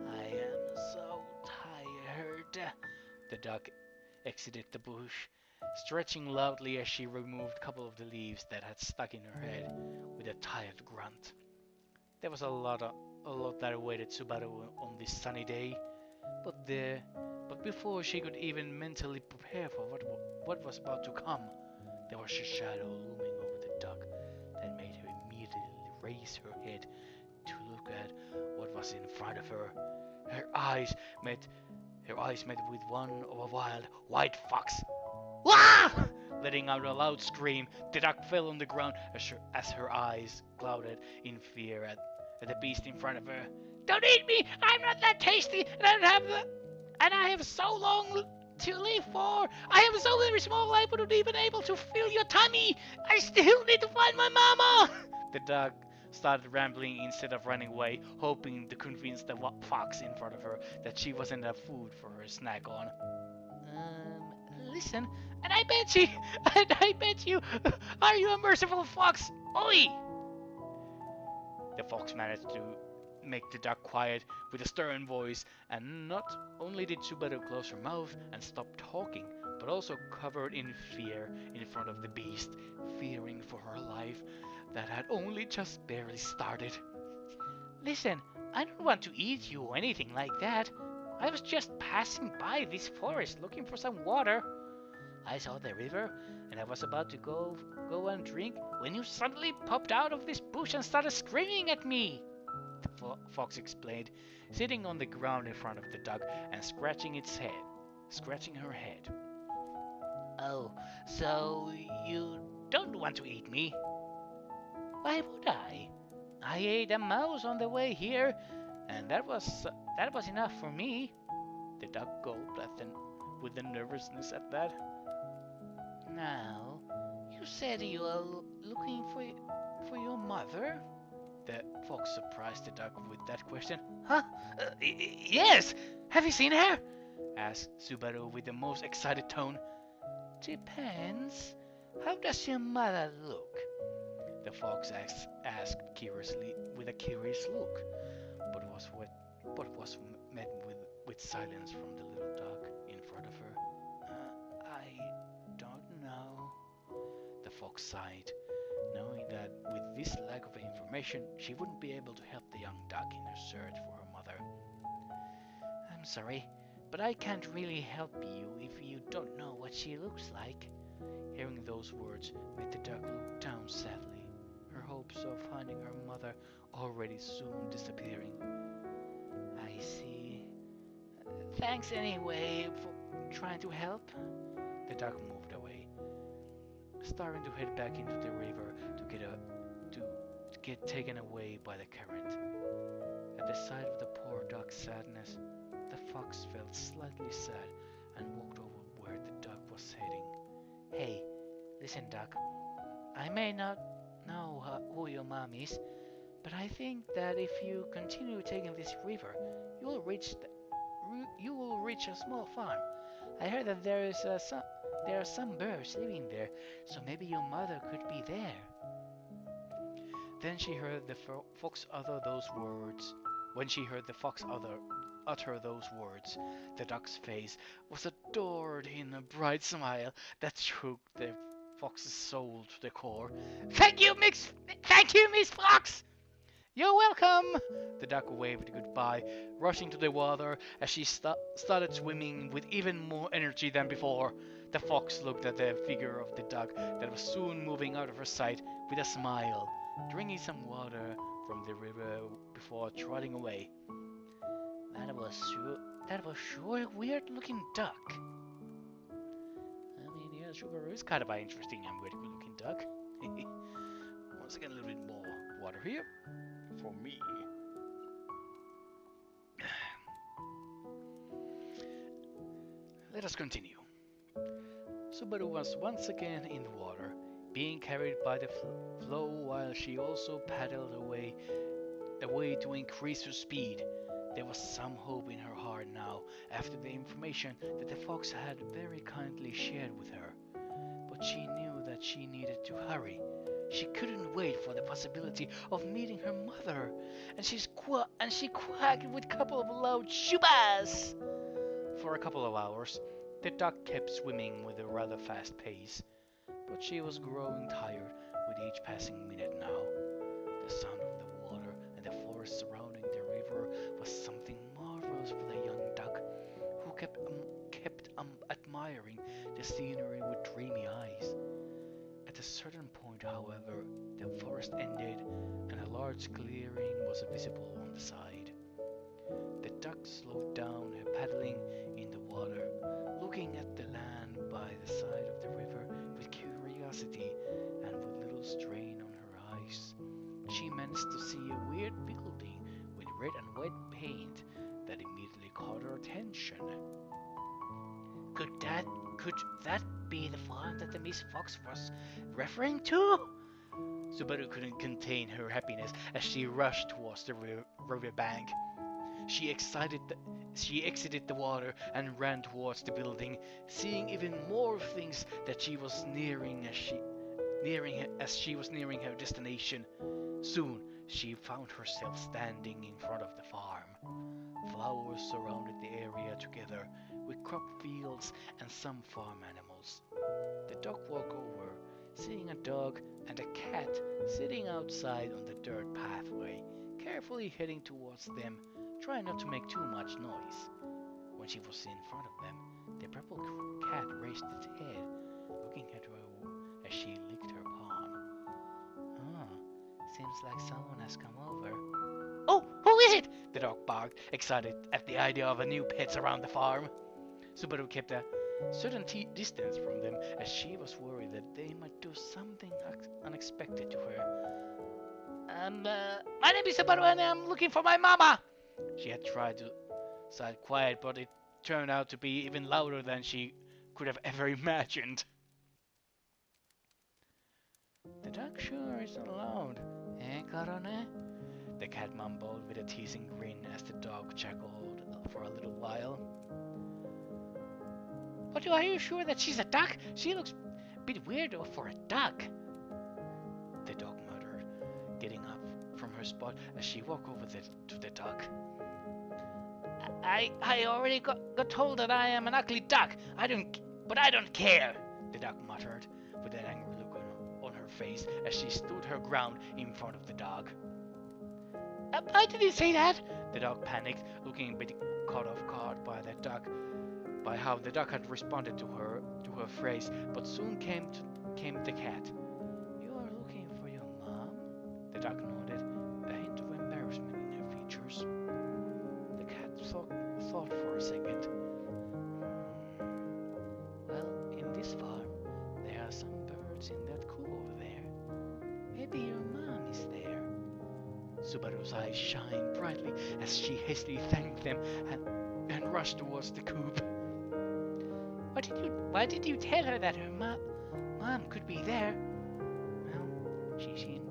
I am so tired. The duck exited the bush, stretching loudly as she removed a couple of the leaves that had stuck in her head with a tired grunt. There was a lot that awaited Subaru on this sunny day, but before she could even mentally prepare for what was about to come, there was a shadow looming over the duck that made her immediately raise her head to look at what was in front of her. Her eyes met with one of a wild white fox. Wah! Letting out a loud scream, the duck fell on the ground as her eyes clouded in fear at the beast in front of her. Don't eat me! I'm not that tasty, and I have so long to live for. I am so very small I wouldn't even able to fill your tummy. I still need to find my mama. The duck started rambling instead of running away, hoping to convince the fox in front of her that she wasn't enough food for her snack on. Listen, and I bet you, are you a merciful fox? Oi! The fox managed to make the duck quiet with a stern voice, and not only did Subaru close her mouth and stop talking, but also covered in fear in front of the beast, fearing for her life that had only just barely started. Listen, I don't want to eat you or anything like that. I was just passing by this forest looking for some water. I saw the river, and I was about to go and drink when you suddenly popped out of this bush and started screaming at me, the fox explained, sitting on the ground in front of the duck and scratching her head. Oh, so you don't want to eat me? Why would I? I ate a mouse on the way here, and that was enough for me. The duck gulped with the nervousness at that. Now, you said you are looking for your mother? The fox surprised the duck with that question. Huh? Yes! Have you seen her? Asked Subaru with the most excited tone. Depends. How does your mother look? The fox asked curiously with a curious look, but was met with silence from the little duck in front of her. I don't know. The fox sighed, knowing that with this lack of information, she wouldn't be able to help the young duck in her search for her mother. I'm sorry, but I can't really help you if you don't know what she looks like. Hearing those words made the duck look already soon disappearing. I see. Thanks anyway for trying to help. The duck moved away, starting to head back into the river to get taken away by the current. At the sight of the poor duck's sadness, the fox felt slightly sad and walked over where the duck was heading. Hey, listen, duck. I may not know who your mom is, but I think that if you continue taking this river, you will reach a small farm. I heard that there are some birds living there, so maybe your mother could be there. Then she heard the fox utter those words. When she heard the fox utter those words, the duck's face was adored in a bright smile that shook the fox's soul to the core. Thank you, Miss Fox! You're welcome! The duck waved goodbye, rushing to the water as she started swimming with even more energy than before. The fox looked at the figure of the duck that was soon moving out of her sight with a smile, drinking some water from the river before trotting away. That was sure a weird-looking duck. I mean, yeah, sure is kind of an interesting and weird-looking duck. Once again, a little bit more water here for me. Let us continue. Subaru was once again in the water, being carried by the flow while she also paddled away to increase her speed. There was some hope in her heart now, after the information that the fox had very kindly shared with her. But she knew that she needed to hurry. She couldn't wait for the possibility of meeting her mother, and she quacked with a couple of loud shubas. For a couple of hours, the duck kept swimming with a rather fast pace, but she was growing tired with each passing minute now. The sound of the water and the forest surrounding the river was something marvelous for the young duck, who kept admiring the scenery with dreamy eyes. At a certain point, however, the forest ended and a large clearing was visible on the side. The duck slowed down her paddling in the water, looking at the land by the side of the river with curiosity and with little strain on her eyes. She managed to see a weird building with red and white paint that immediately caught her attention. Could that be the farm that the Miss Fox was referring to? Subaru couldn't contain her happiness as she rushed towards the river bank. She exited the water and ran towards the building, seeing even more things that she was nearing as she was nearing her destination. Soon she found herself standing in front of the farm. Flowers surrounded the area together, with crop fields and some farm animals. The duck walked over, seeing a dog and a cat sitting outside on the dirt pathway, carefully heading towards them, trying not to make too much noise. When she was in front of them, the purple cat raised its head, looking at her as she licked her palm. Seems like someone has come over. Oh, who is it? The dog barked, excited at the idea of a new pet around the farm. Subaru kept a certain distance from them as she was worried that they might do something unexpected to her. My name is Subaru and I'm looking for my mama! She had tried to sound quiet, but it turned out to be even louder than she could have ever imagined. The duck sure is loud, eh, Carone? The cat mumbled with a teasing grin as the dog chuckled for a little while. But are you sure that she's a duck? She looks a bit weird for a duck. The dog muttered, getting up from her spot as she walked over to the duck. I already got told that I am an ugly duck. I don't care, the duck muttered, with an angry look on her face as she stood her ground in front of the dog. I didn't say that, the dog panicked, looking a bit caught off guard by how the duck had responded to her phrase, but soon came the cat. You are looking for your mom? The duck nodded, a hint of Subaru's eyes shined brightly as she hastily thanked them and rushed towards the coop. Why did you tell her that her mom could be there? Well, she seemed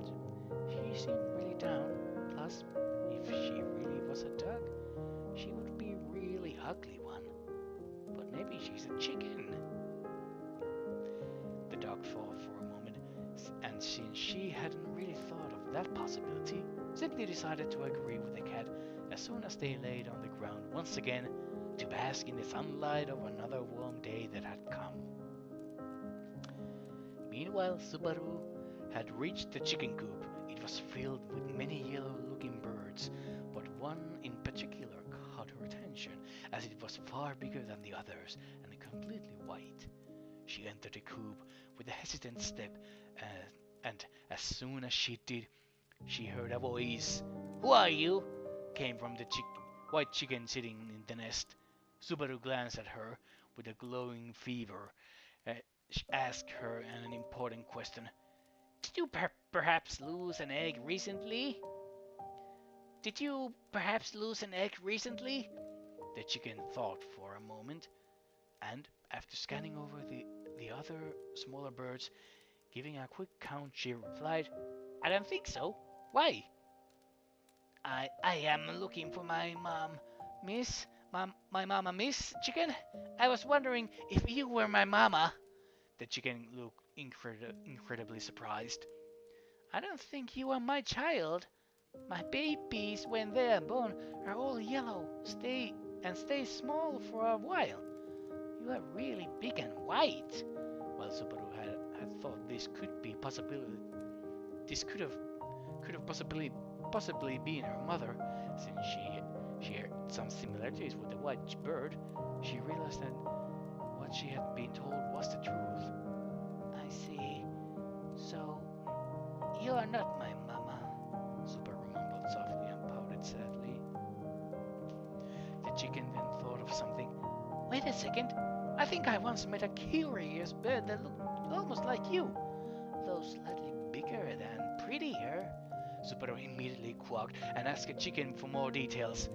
really down. Plus, if she really was a duck, she would be a really ugly one. But maybe she's a chicken. The dog thought for a moment, and since she hadn't really thought of that possibility, simply decided to agree with the cat as soon as they laid on the ground once again to bask in the sunlight of another warm day that had come. Meanwhile, Subaru had reached the chicken coop. It was filled with many yellow-looking birds, but one in particular caught her attention, as it was far bigger than the others and completely white. She entered the coop with a hesitant step, and as soon as she did, she heard a voice. "Who are you?" came from the white chicken sitting in the nest. Subaru glanced at her with a glowing fever. She asked her an important question. "Did you perhaps lose an egg recently?" "Did you perhaps lose an egg recently?" The chicken thought for a moment, and after scanning over the other smaller birds, giving a quick count, she replied, "I don't think so. Why?" I am looking for my mom, miss. My mama, Miss Chicken. I was wondering if you were my mama." The chicken looked incredibly surprised. "I don't think you are my child. My babies, when they are born, are all yellow, stay small for a while. You are really big and white." While Subaru had thought this could be possibility, this could have possibly been her mother, since she had some similarities with the white bird, she realized that what she had been told was the truth. "I see. So, you are not my mama," Subaru mumbled softly and pouted sadly. The chicken then thought of something. "Wait a second. I think I once met a curious bird that looked almost like you, though slightly bigger and prettier." Subaru immediately quacked and asked the chicken for more details.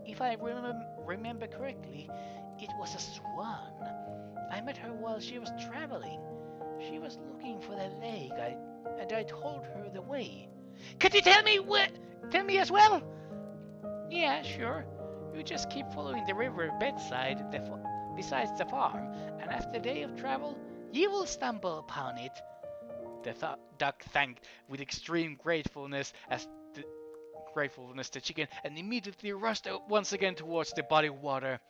"If I remember correctly, it was a swan. I met her while she was traveling. She was looking for the lake, and I told her the way." "Could you tell me as well?" "Yeah, sure. You just keep following the river bedside besides the farm, and after a day of travel, you will stumble upon it." The duck thanked with extreme gratefulness the chicken, and immediately rushed once again towards the body of water.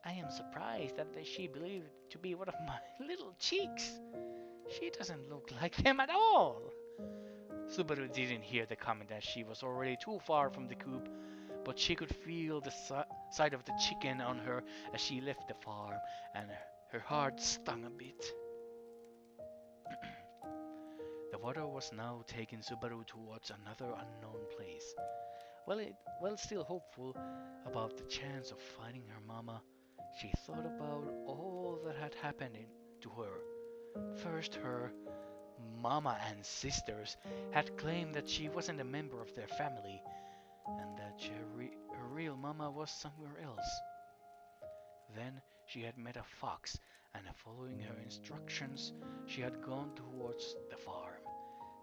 "I am surprised that she believed to be one of my little cheeks. She doesn't look like them at all." Subaru didn't hear the comment as she was already too far from the coop, but she could feel the sight of the chicken on her as she left the farm, and her heart stung a bit. The water was now taking Subaru towards another unknown place. While still hopeful about the chance of finding her mama, she thought about all that had happened to her. First, her mama and sisters had claimed that she wasn't a member of their family, and that her real mama was somewhere else. Then she had met a fox, and following her instructions, she had gone towards the farm.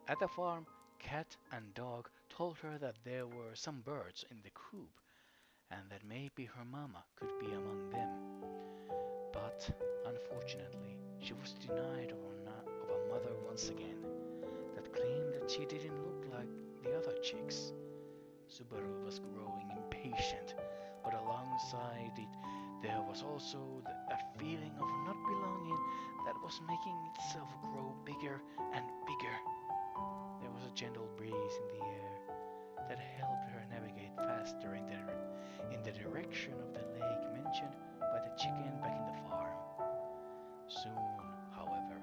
At the farm, cat and dog told her that there were some birds in the coop, and that maybe her mama could be among them. But unfortunately, she was denied of a mother once again, that claimed that she didn't look like the other chicks. Subaru was growing impatient, but alongside it, there was also that feeling of not belonging that was making itself grow bigger and bigger. There was a gentle breeze in the air that helped her navigate faster in the direction of the lake mentioned by the chicken back in the farm. Soon, however,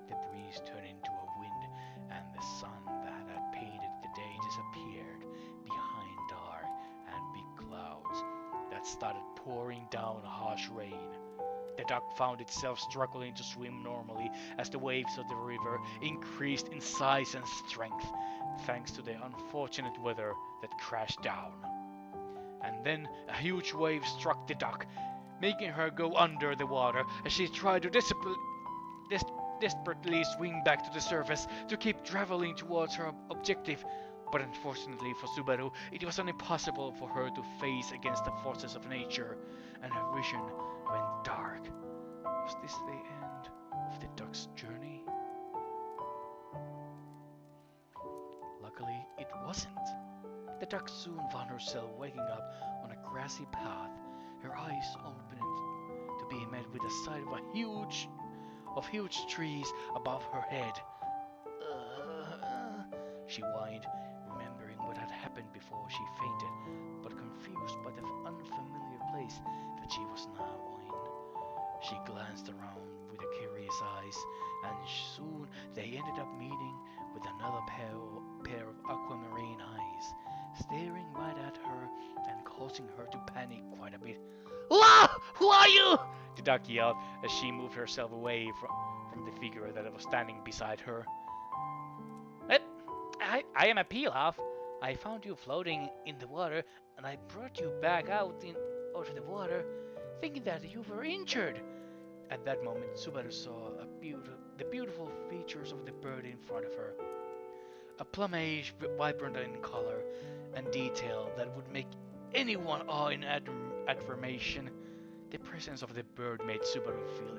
the breeze turned into a wind, and the sun that had painted the day disappeared behind dark and big clouds that started pouring down harsh rain. The duck found itself struggling to swim normally as the waves of the river increased in size and strength, thanks to the unfortunate weather that crashed down. And then a huge wave struck the duck, making her go under the water as she tried to desperately swim back to the surface to keep traveling towards her objective. But unfortunately for Subaru, it was impossible for her to face against the forces of nature, and her vision went dark. Was this the end of the duck's journey? Luckily, it wasn't. The duck soon found herself waking up on a grassy path, her eyes opened to be met with the sight of huge trees above her head. She whined, remembering what had happened before she fainted, but confused by the unfamiliar place that she was now in. She glanced around with curious eyes, and soon they ended up meeting with another pair of aquamarine eyes, staring right at her and causing her to panic quite a bit. Who are you? The duck yelled as she moved herself away from the figure that was standing beside her. I am a Pilaf. I found you floating in the water, and I brought you back out of the water, thinking that you were injured. At that moment, Subaru saw the beautiful features of the bird in front of her. A plumage vibrant in color and detail that would make anyone awe in admiration. The presence of the bird made Subaru feel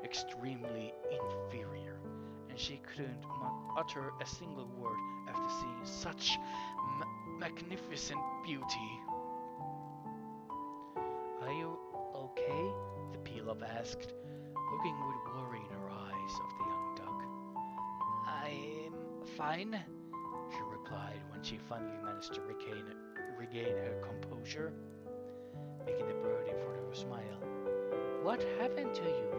extremely inferior, and she couldn't utter a single word after seeing such magnificent beauty. Are you okay? The Pilaf asked, looking with worry in her eyes of the young duck. I'm fine, she replied when she finally managed to regain her composure, making the bird in front of her smile. What happened to you?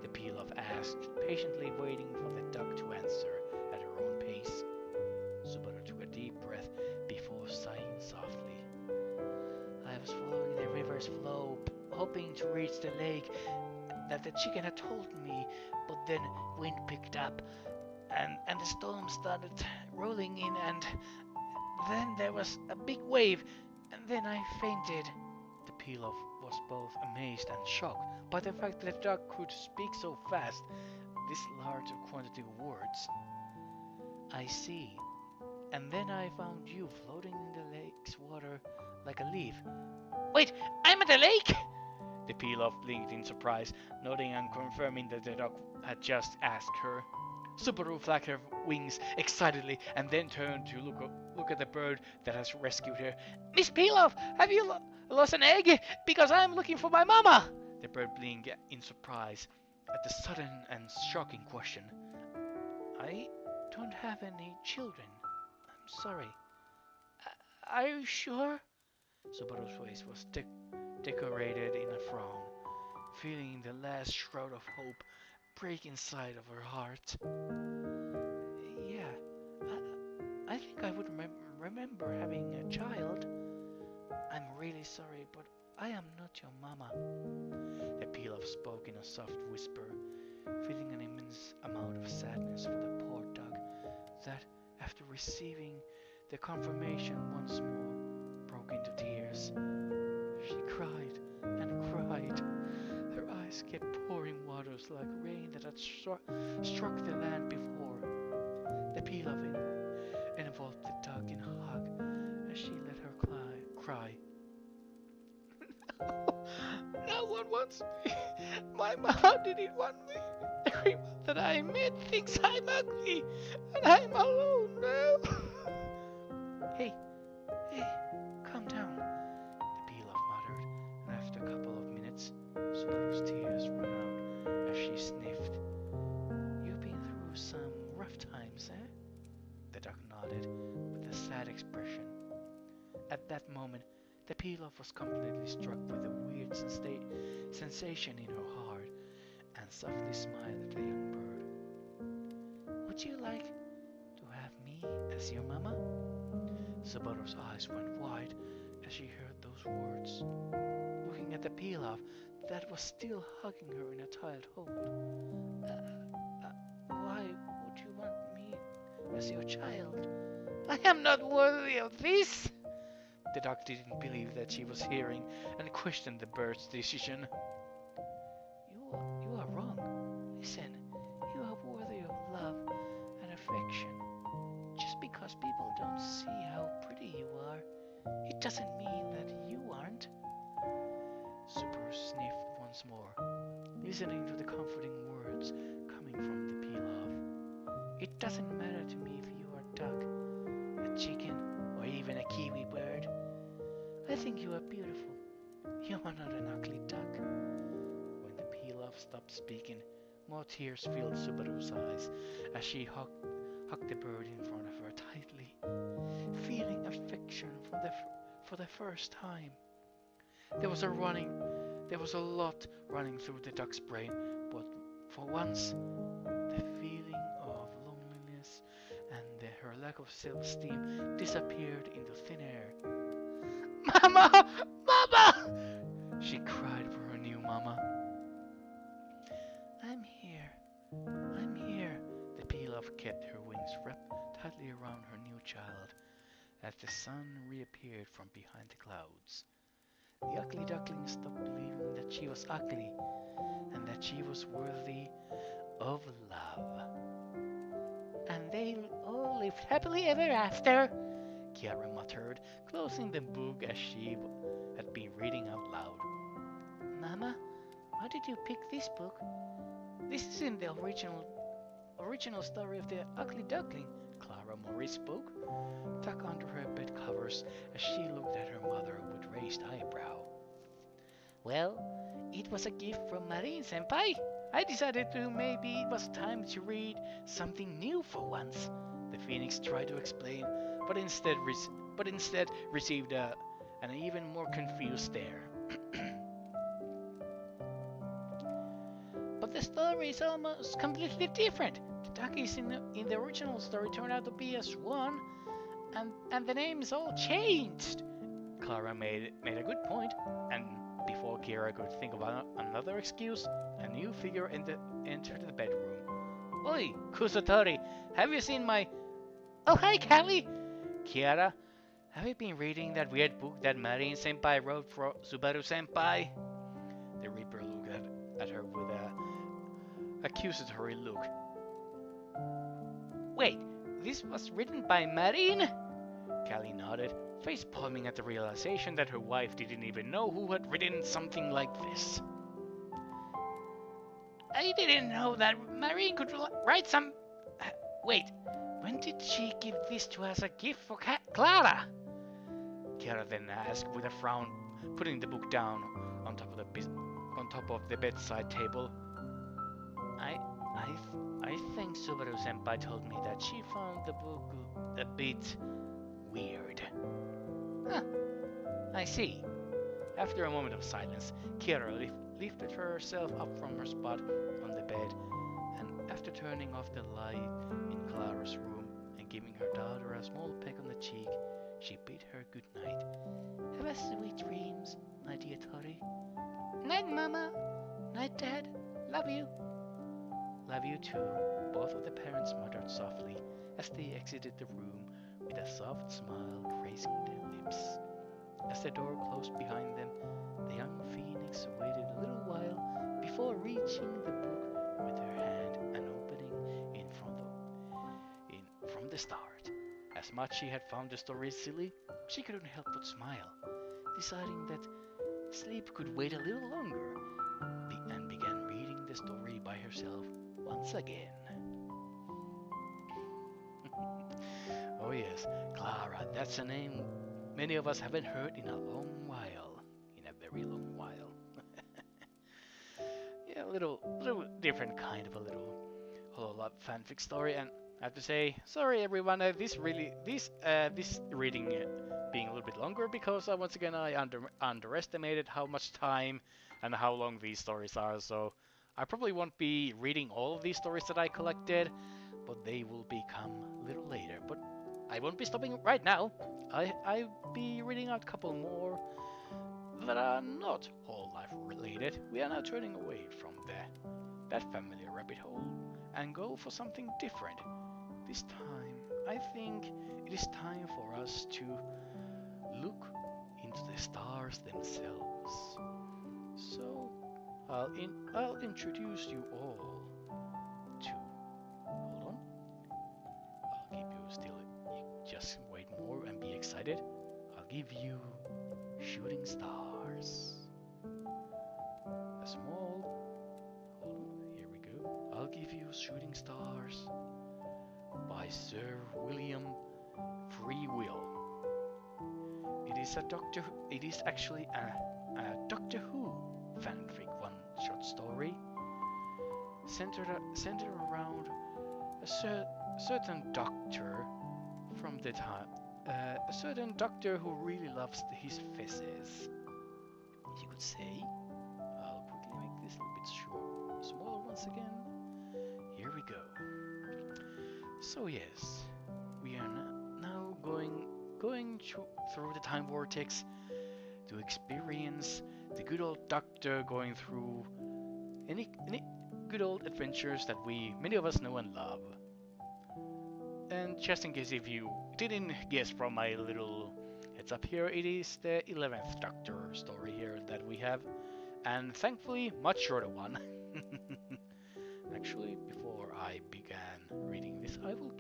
The Pilaf asked, patiently waiting for the duck to answer at her own pace. Subaru took a deep breath before sighing softly. I was following the river's flow, hoping to reach the lake that the chicken had told me, but then wind picked up and the storm started rolling in, and then there was a big wave, and then I fainted. The Pilaf was both amazed and shocked by the fact that the duck could speak so fast, this large quantity of words. I see. And then I found you floating in the lake's water like a leaf. Wait, I'm at the lake? The Pilaf blinked in surprise, nodding and confirming that the duck had just asked her. Subaru flapped her wings excitedly and then turned to look at the bird that has rescued her. Miss Pilaf, have you lost an egg? Because I'm looking for my mama! The bird blinked in surprise at the sudden and shocking question. I don't have any children. I'm sorry. Are you sure? Subaru's face was decorated in a frown, feeling the last shroud of hope break inside of her heart. Yeah, I think I would remember having a child. I'm really sorry, but I am not your mama. The Pilaf spoke in a soft whisper, feeling an immense amount of sadness for the poor dog that, after receiving the confirmation once more, broke into tears. She cried and cried. Her eyes kept pouring waters like rain that had struck the land before. The Pilaf enveloped the dog in a hug as she let her cry. No one wants me. My mom didn't want me. Everyone that I met thinks I'm ugly, and I'm alone now. Hey, calm down, the Pilaf muttered, and after a couple of minutes, Subaru's tears ran out as she sniffed. You've been through some rough times, eh? The duck nodded with a sad expression. At that moment, the Pilaf was completely struck with a weird sensation in her heart and softly smiled at the young bird. Would you like to have me as your mama? Subaru's eyes went wide as she heard those words. looking at the pilaf that was still hugging her in a tight hold. Why would you want me as your child? I am not worthy of this! The duck didn't believe that she was hearing and questioned the bird's decision. You are wrong. Listen, you are worthy of love and affection. Just because people don't see how pretty you are, it doesn't mean that you aren't. Super sniffed once more, listening to the comforting words coming from the pilaf. It doesn't matter to me if you are a duck, a chicken, or even a kiwi bird. I think you are beautiful. You are not an ugly duck. When the pilaf stopped speaking, more tears filled Subaru's eyes as she hugged the bird in front of her tightly, feeling affection for the first time. There was a lot running through the duck's brain, but for once, the feeling of loneliness and her lack of self-esteem disappeared into thin air. Mama! Mama! She cried for her new mama. I'm here. The pilaf kept her wings wrapped tightly around her new child as the sun reappeared from behind the clouds. The ugly duckling stopped believing that she was ugly and that she was worthy of love. And they all lived happily ever after, Kiara muttered, closing the book as she had been reading out loud. Mama, why did you pick this book? This isn't the original story of the ugly duckling, Clara Morris spoke, tucked under her bed covers as she looked at her mother with raised eyebrow. Well, it was a gift from Marine-senpai. I decided maybe it was time to read something new for once, the phoenix tried to explain, but instead received an even more confused stare. But the story is almost completely different. The duckies in the original story turned out to be a swan, and the name is all changed. Clara made a good point, and before Kira could think of another excuse, a new figure entered the bedroom. Oi, Kusatori, have you seen my... Oh, hi, Callie! Kiara, have you been reading that weird book that Marine-senpai wrote for Subaru-senpai? The Reaper looked at her with a accusatory look. Wait, this was written by Marine? Callie nodded, face palming at the realization that her wife didn't even know who had written something like this. I didn't know that Marine could write some... Wait, when did she give this to us as a gift for Clara? Kiara then asked with a frown, putting the book down on top of the bedside table. I think Subaru-senpai told me that she found the book a bit weird. Huh, I see. After a moment of silence, Kiara lifted herself up from her spot on the bed, and after turning off the light in Clara's room and giving her daughter a small peck on the cheek, she bid her good night. Have a sweet dreams, my dear Tori. Night, Mama. Night, Dad. Love you. Love you too, both of the parents muttered softly as they exited the room with a soft smile gracing their lips. As the door closed behind them, the young phoenix waited a little while before reaching the book with her hand and opening it from the start. As much she had found the story silly, she couldn't help but smile, deciding that sleep could wait a little longer, and began reading the story by herself once again. Oh yes, Clara, that's a name many of us haven't heard in a long while. In a very long while. Yeah, a little different kind of a little Hololab fanfic story, and I have to say, sorry everyone, this reading being a little bit longer because once again I underestimated how much time and how long these stories are, so I probably won't be reading all of these stories that I collected, but they will become a little later. But I won't be stopping right now. I'll be reading out a couple more that are not whole life related, we are now turning away from that familiar rabbit hole and go for something different. This time, I think it is time for us to look into the stars themselves. So, I'll introduce you all to. Hold on. I'll keep you still. You just wait more and be excited. I'll give you shooting stars. A small. Hold on. Here we go. I'll give you shooting stars by Sir William Freewill. It is actually a Doctor Who fanfic one-shot story centered around a certain doctor from the time, a certain doctor who really loves his fizzes. You could say. I'll quickly make this a little bit smaller once again. Here we go. So yes, we are now going through the time vortex to experience the good old doctor going through any good old adventures that many of us know and love. And just in case if you didn't guess from my little heads up here, it is the 11th Doctor story here that we have, and thankfully much shorter one. Actually, before I began reading this, I will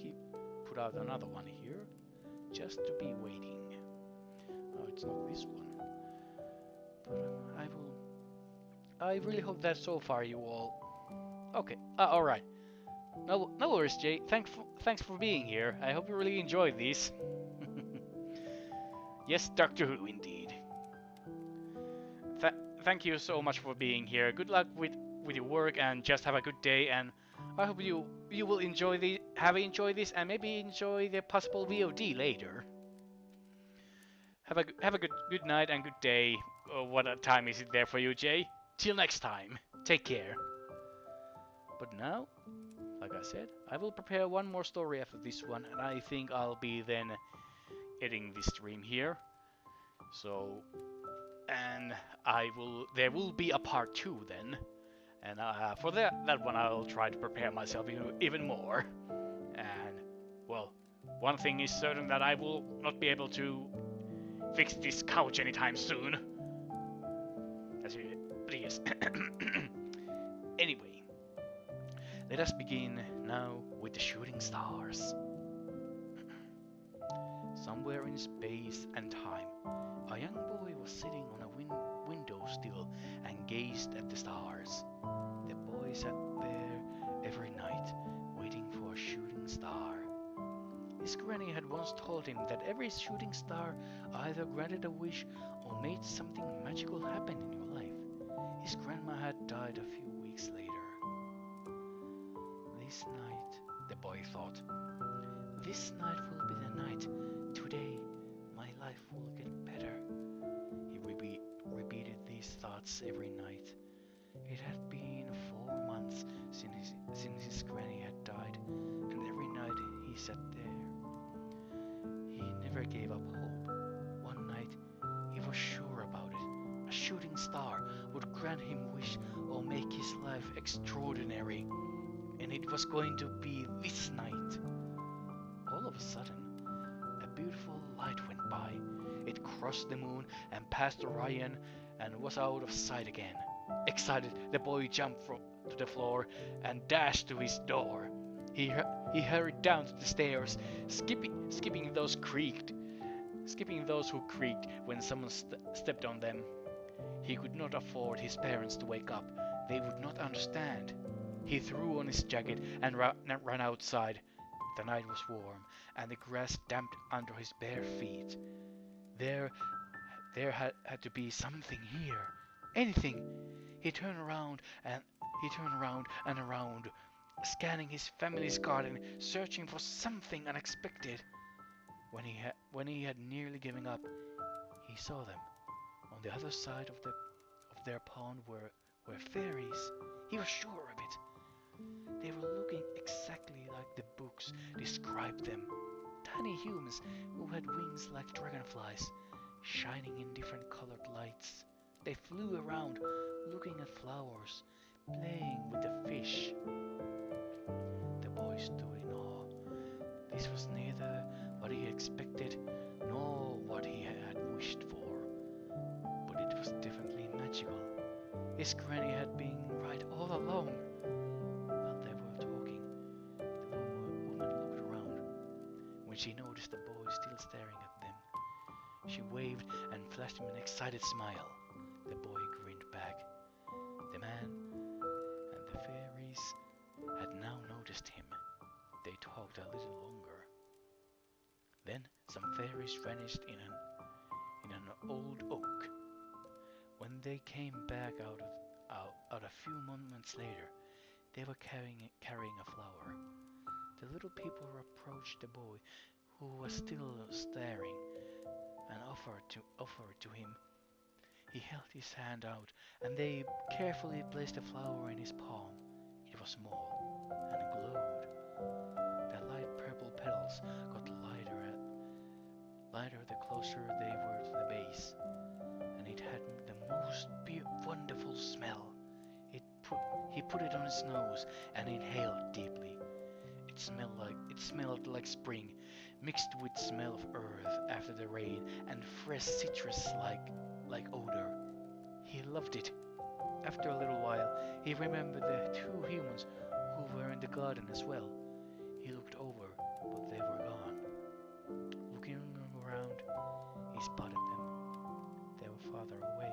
put out another one here, just to be waiting. Oh, it's not this one. But I really hope that so far you all. Okay. All right. No worries, Jay. Thanks for being here. I hope you really enjoyed these. Yes, Doctor Who indeed. Thank you so much for being here. Good luck with your work, and just have a good day. And I hope you will enjoy enjoyed this, and maybe enjoy the possible VOD later. Have a good night and good day. What time is it there for you, Jay? Till next time. Take care. But now, like I said, I will prepare one more story after this one, and I think I'll be then editing this stream here. So, and there will be a part 2 then, and for that one I'll try to prepare myself even more. And well, one thing is certain, that I will not be able to fix this couch anytime soon. But yes. Anyway, let us begin now with the shooting stars. Somewhere in space and time, a young boy was sitting on a windowsill and gazed at the stars. The boy sat there every night, waiting for a shooting star. His granny had once told him that every shooting star either granted a wish or made something magical happen in your life. His grandma had died a few weeks later. This night, the boy thought, this night will be the night. Today, my life will get better. He repeated these thoughts every night. It had been 4 months since his granny had died, and every night he sat there. He never gave up hope. One night, he was sure about it. A shooting star would grant him wish or make his life extraordinary. And it was going to be this night. All of a sudden, a beautiful light went by. It crossed the moon and passed Orion and was out of sight again. Excited, the boy jumped to the floor and dashed to his door. He hurried down the stairs, skipping those who creaked when someone stepped on them. He could not afford his parents to wake up. They would not understand. He threw on his jacket and ran outside. The night was warm, and the grass damp under his bare feet. There had to be something here. Anything. He turned around and around, scanning his family's garden, searching for something unexpected. When he had nearly given up, he saw them. On the other side of their pond were fairies. He was sure of it. They were looking exactly like the books described them. Tiny humans who had wings like dragonflies, shining in different colored lights. They flew around, looking at flowers, playing with the fish. The boy stood in awe. This was neither what he expected nor what he had wished for, but it was definitely magical. His granny had been right all along. While they were talking, the woman looked around. When she noticed the boy still staring at them, she waved and flashed him an excited smile. The boy grinned back. The man and the fairies had now noticed him. They talked a little longer. Then some fairies vanished in an old oak. When they came back out a few moments later, they were carrying a flower. The little people approached the boy, who was still staring, and offered to him. He held his hand out, and they carefully placed the flower in his palm. It was small and glowed. The light purple petals got lighter the closer they were to the base, and it had the most wonderful smell. He put it on his nose and inhaled deeply. It smelled like spring, mixed with smell of earth after the rain and fresh citrus like odor. He loved it. After a little while, he remembered the two humans who were in the garden as well. He looked over, but they were gone. Looking around, he spotted them. They were farther away,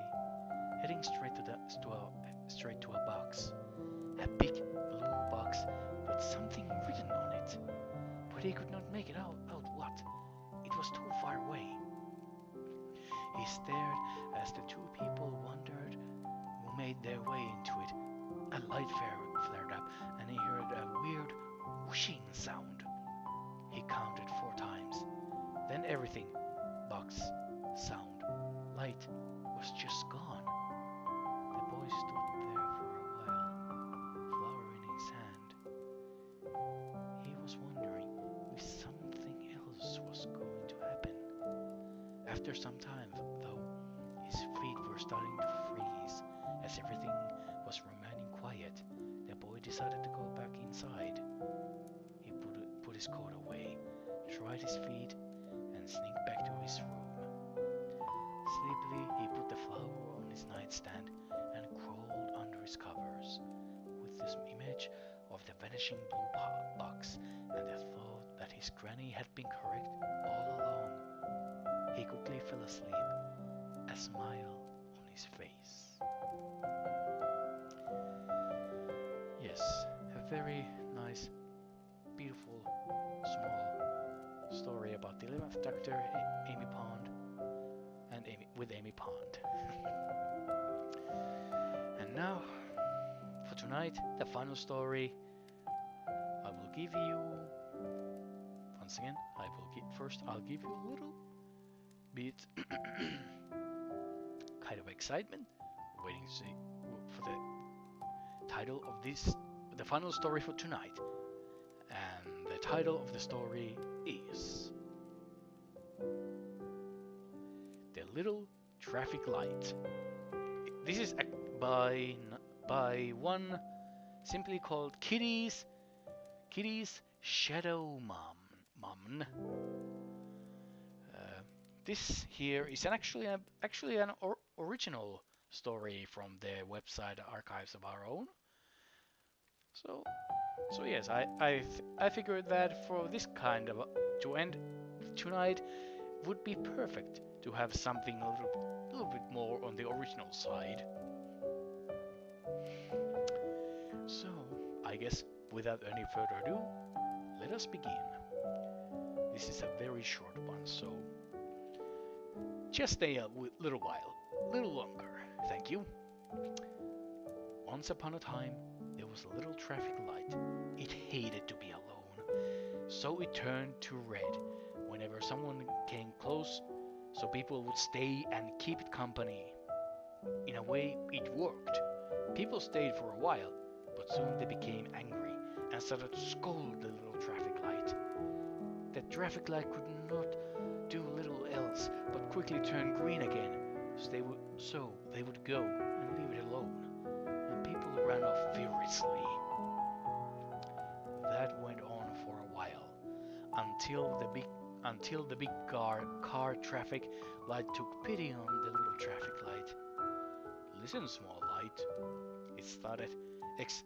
heading straight to a box. A big blue box with something written on it, but he could not make it out what. It was too far away. He stared as the two people wandered who made their way into it. A light flared up, and he heard a weird whooshing sound. He counted 4 times. Then everything, box, sound, light, was just gone. The boy stood there for a while, flower in his hand. He was wondering if something else was going to happen. After some time, though, his feet were starting to freeze as everything was remaining quiet. The boy decided to go back inside. He put his coat away, dried his feet, and sneaked back to his room. Sleepily, he put the flower on his nightstand and crawled under his covers. With this image of the vanishing blue box and the thought that his granny had been correct all along, he quickly fell asleep, a smile on his face. Yes, a very nice, beautiful, small story about the 11th Doctor, Amy Pond, and Amy Pond. And now, for tonight, the final story. I will give you, once again, I'll give you a little bit kind of excitement, waiting to see for the title of the final story for tonight. And the title of the story is The Little Traffic Light. This is by one simply called Kitty's Shadow Mom. This here is actually an original story from the website Archives of Our Own. So yes, I figured that for this kind of to end tonight would be perfect to have something a little bit more on the original side. So I guess without any further ado, let us begin. This is a very short one, so just stay a little longer. Thank you. Once upon a time, there was a little traffic light. It hated to be alone, so it turned to red whenever someone came close, so people would stay and keep it company. In a way, it worked. People stayed for a while, but soon they became angry and started to scold the little traffic light. The traffic light could not do little else but quickly turn green again So they would go and leave it alone, and people ran off furiously. That went on for a while, until the big car traffic light took pity on the little traffic light. Listen, small light, it started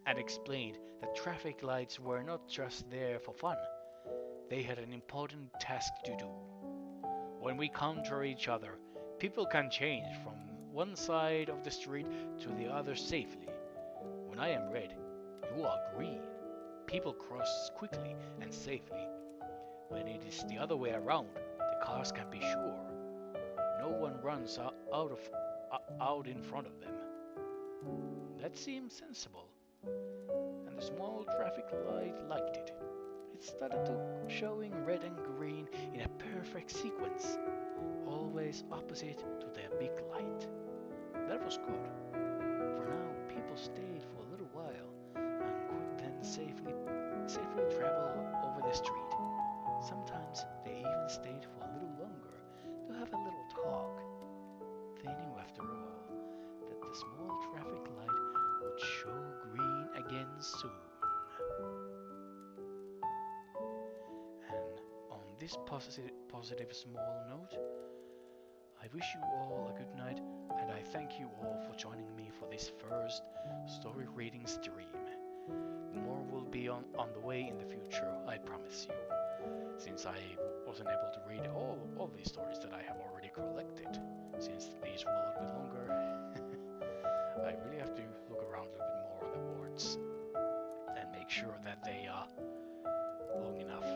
and explained that traffic lights were not just there for fun. They had an important task to do. When we counter each other, people can change from one side of the street to the other safely. When I am red, you are green. People cross quickly and safely. When it is the other way around, the cars can be sure. No one runs out in front of them. That seemed sensible, and the small traffic light liked it. It started to showing red and green in a perfect sequence, always opposite to their big light. That was good. For now, people stayed for a little while and could then safely travel over the street. Sometimes they even stayed for a little longer to have a little talk. They knew, after all, that the small traffic light would show green again soon. And on this positive small note, I wish you all a good night, and I thank you all for joining me for this first story reading stream. More will be on the way in the future, I promise you, since I wasn't able to read all these stories that I have already collected. Since these were a little bit longer, I really have to look around a little bit more on the words and make sure that they are long enough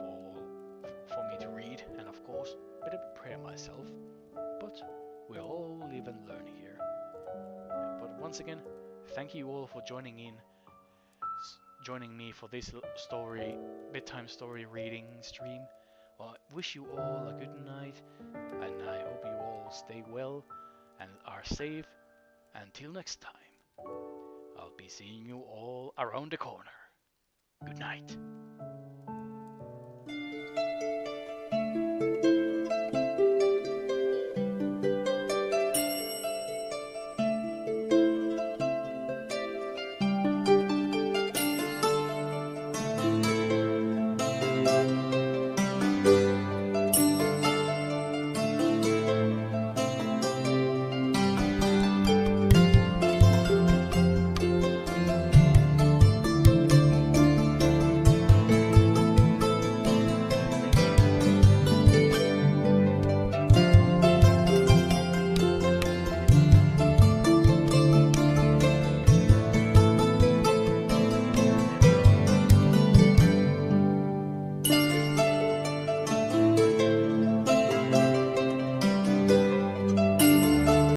for me to read, and of course, better prepare myself. But we all live and learn here. But once again, thank you all for joining me for this bedtime story reading stream. Well, I wish you all a good night, and I hope you all stay well and are safe. Until next time, I'll be seeing you all around the corner. Good night.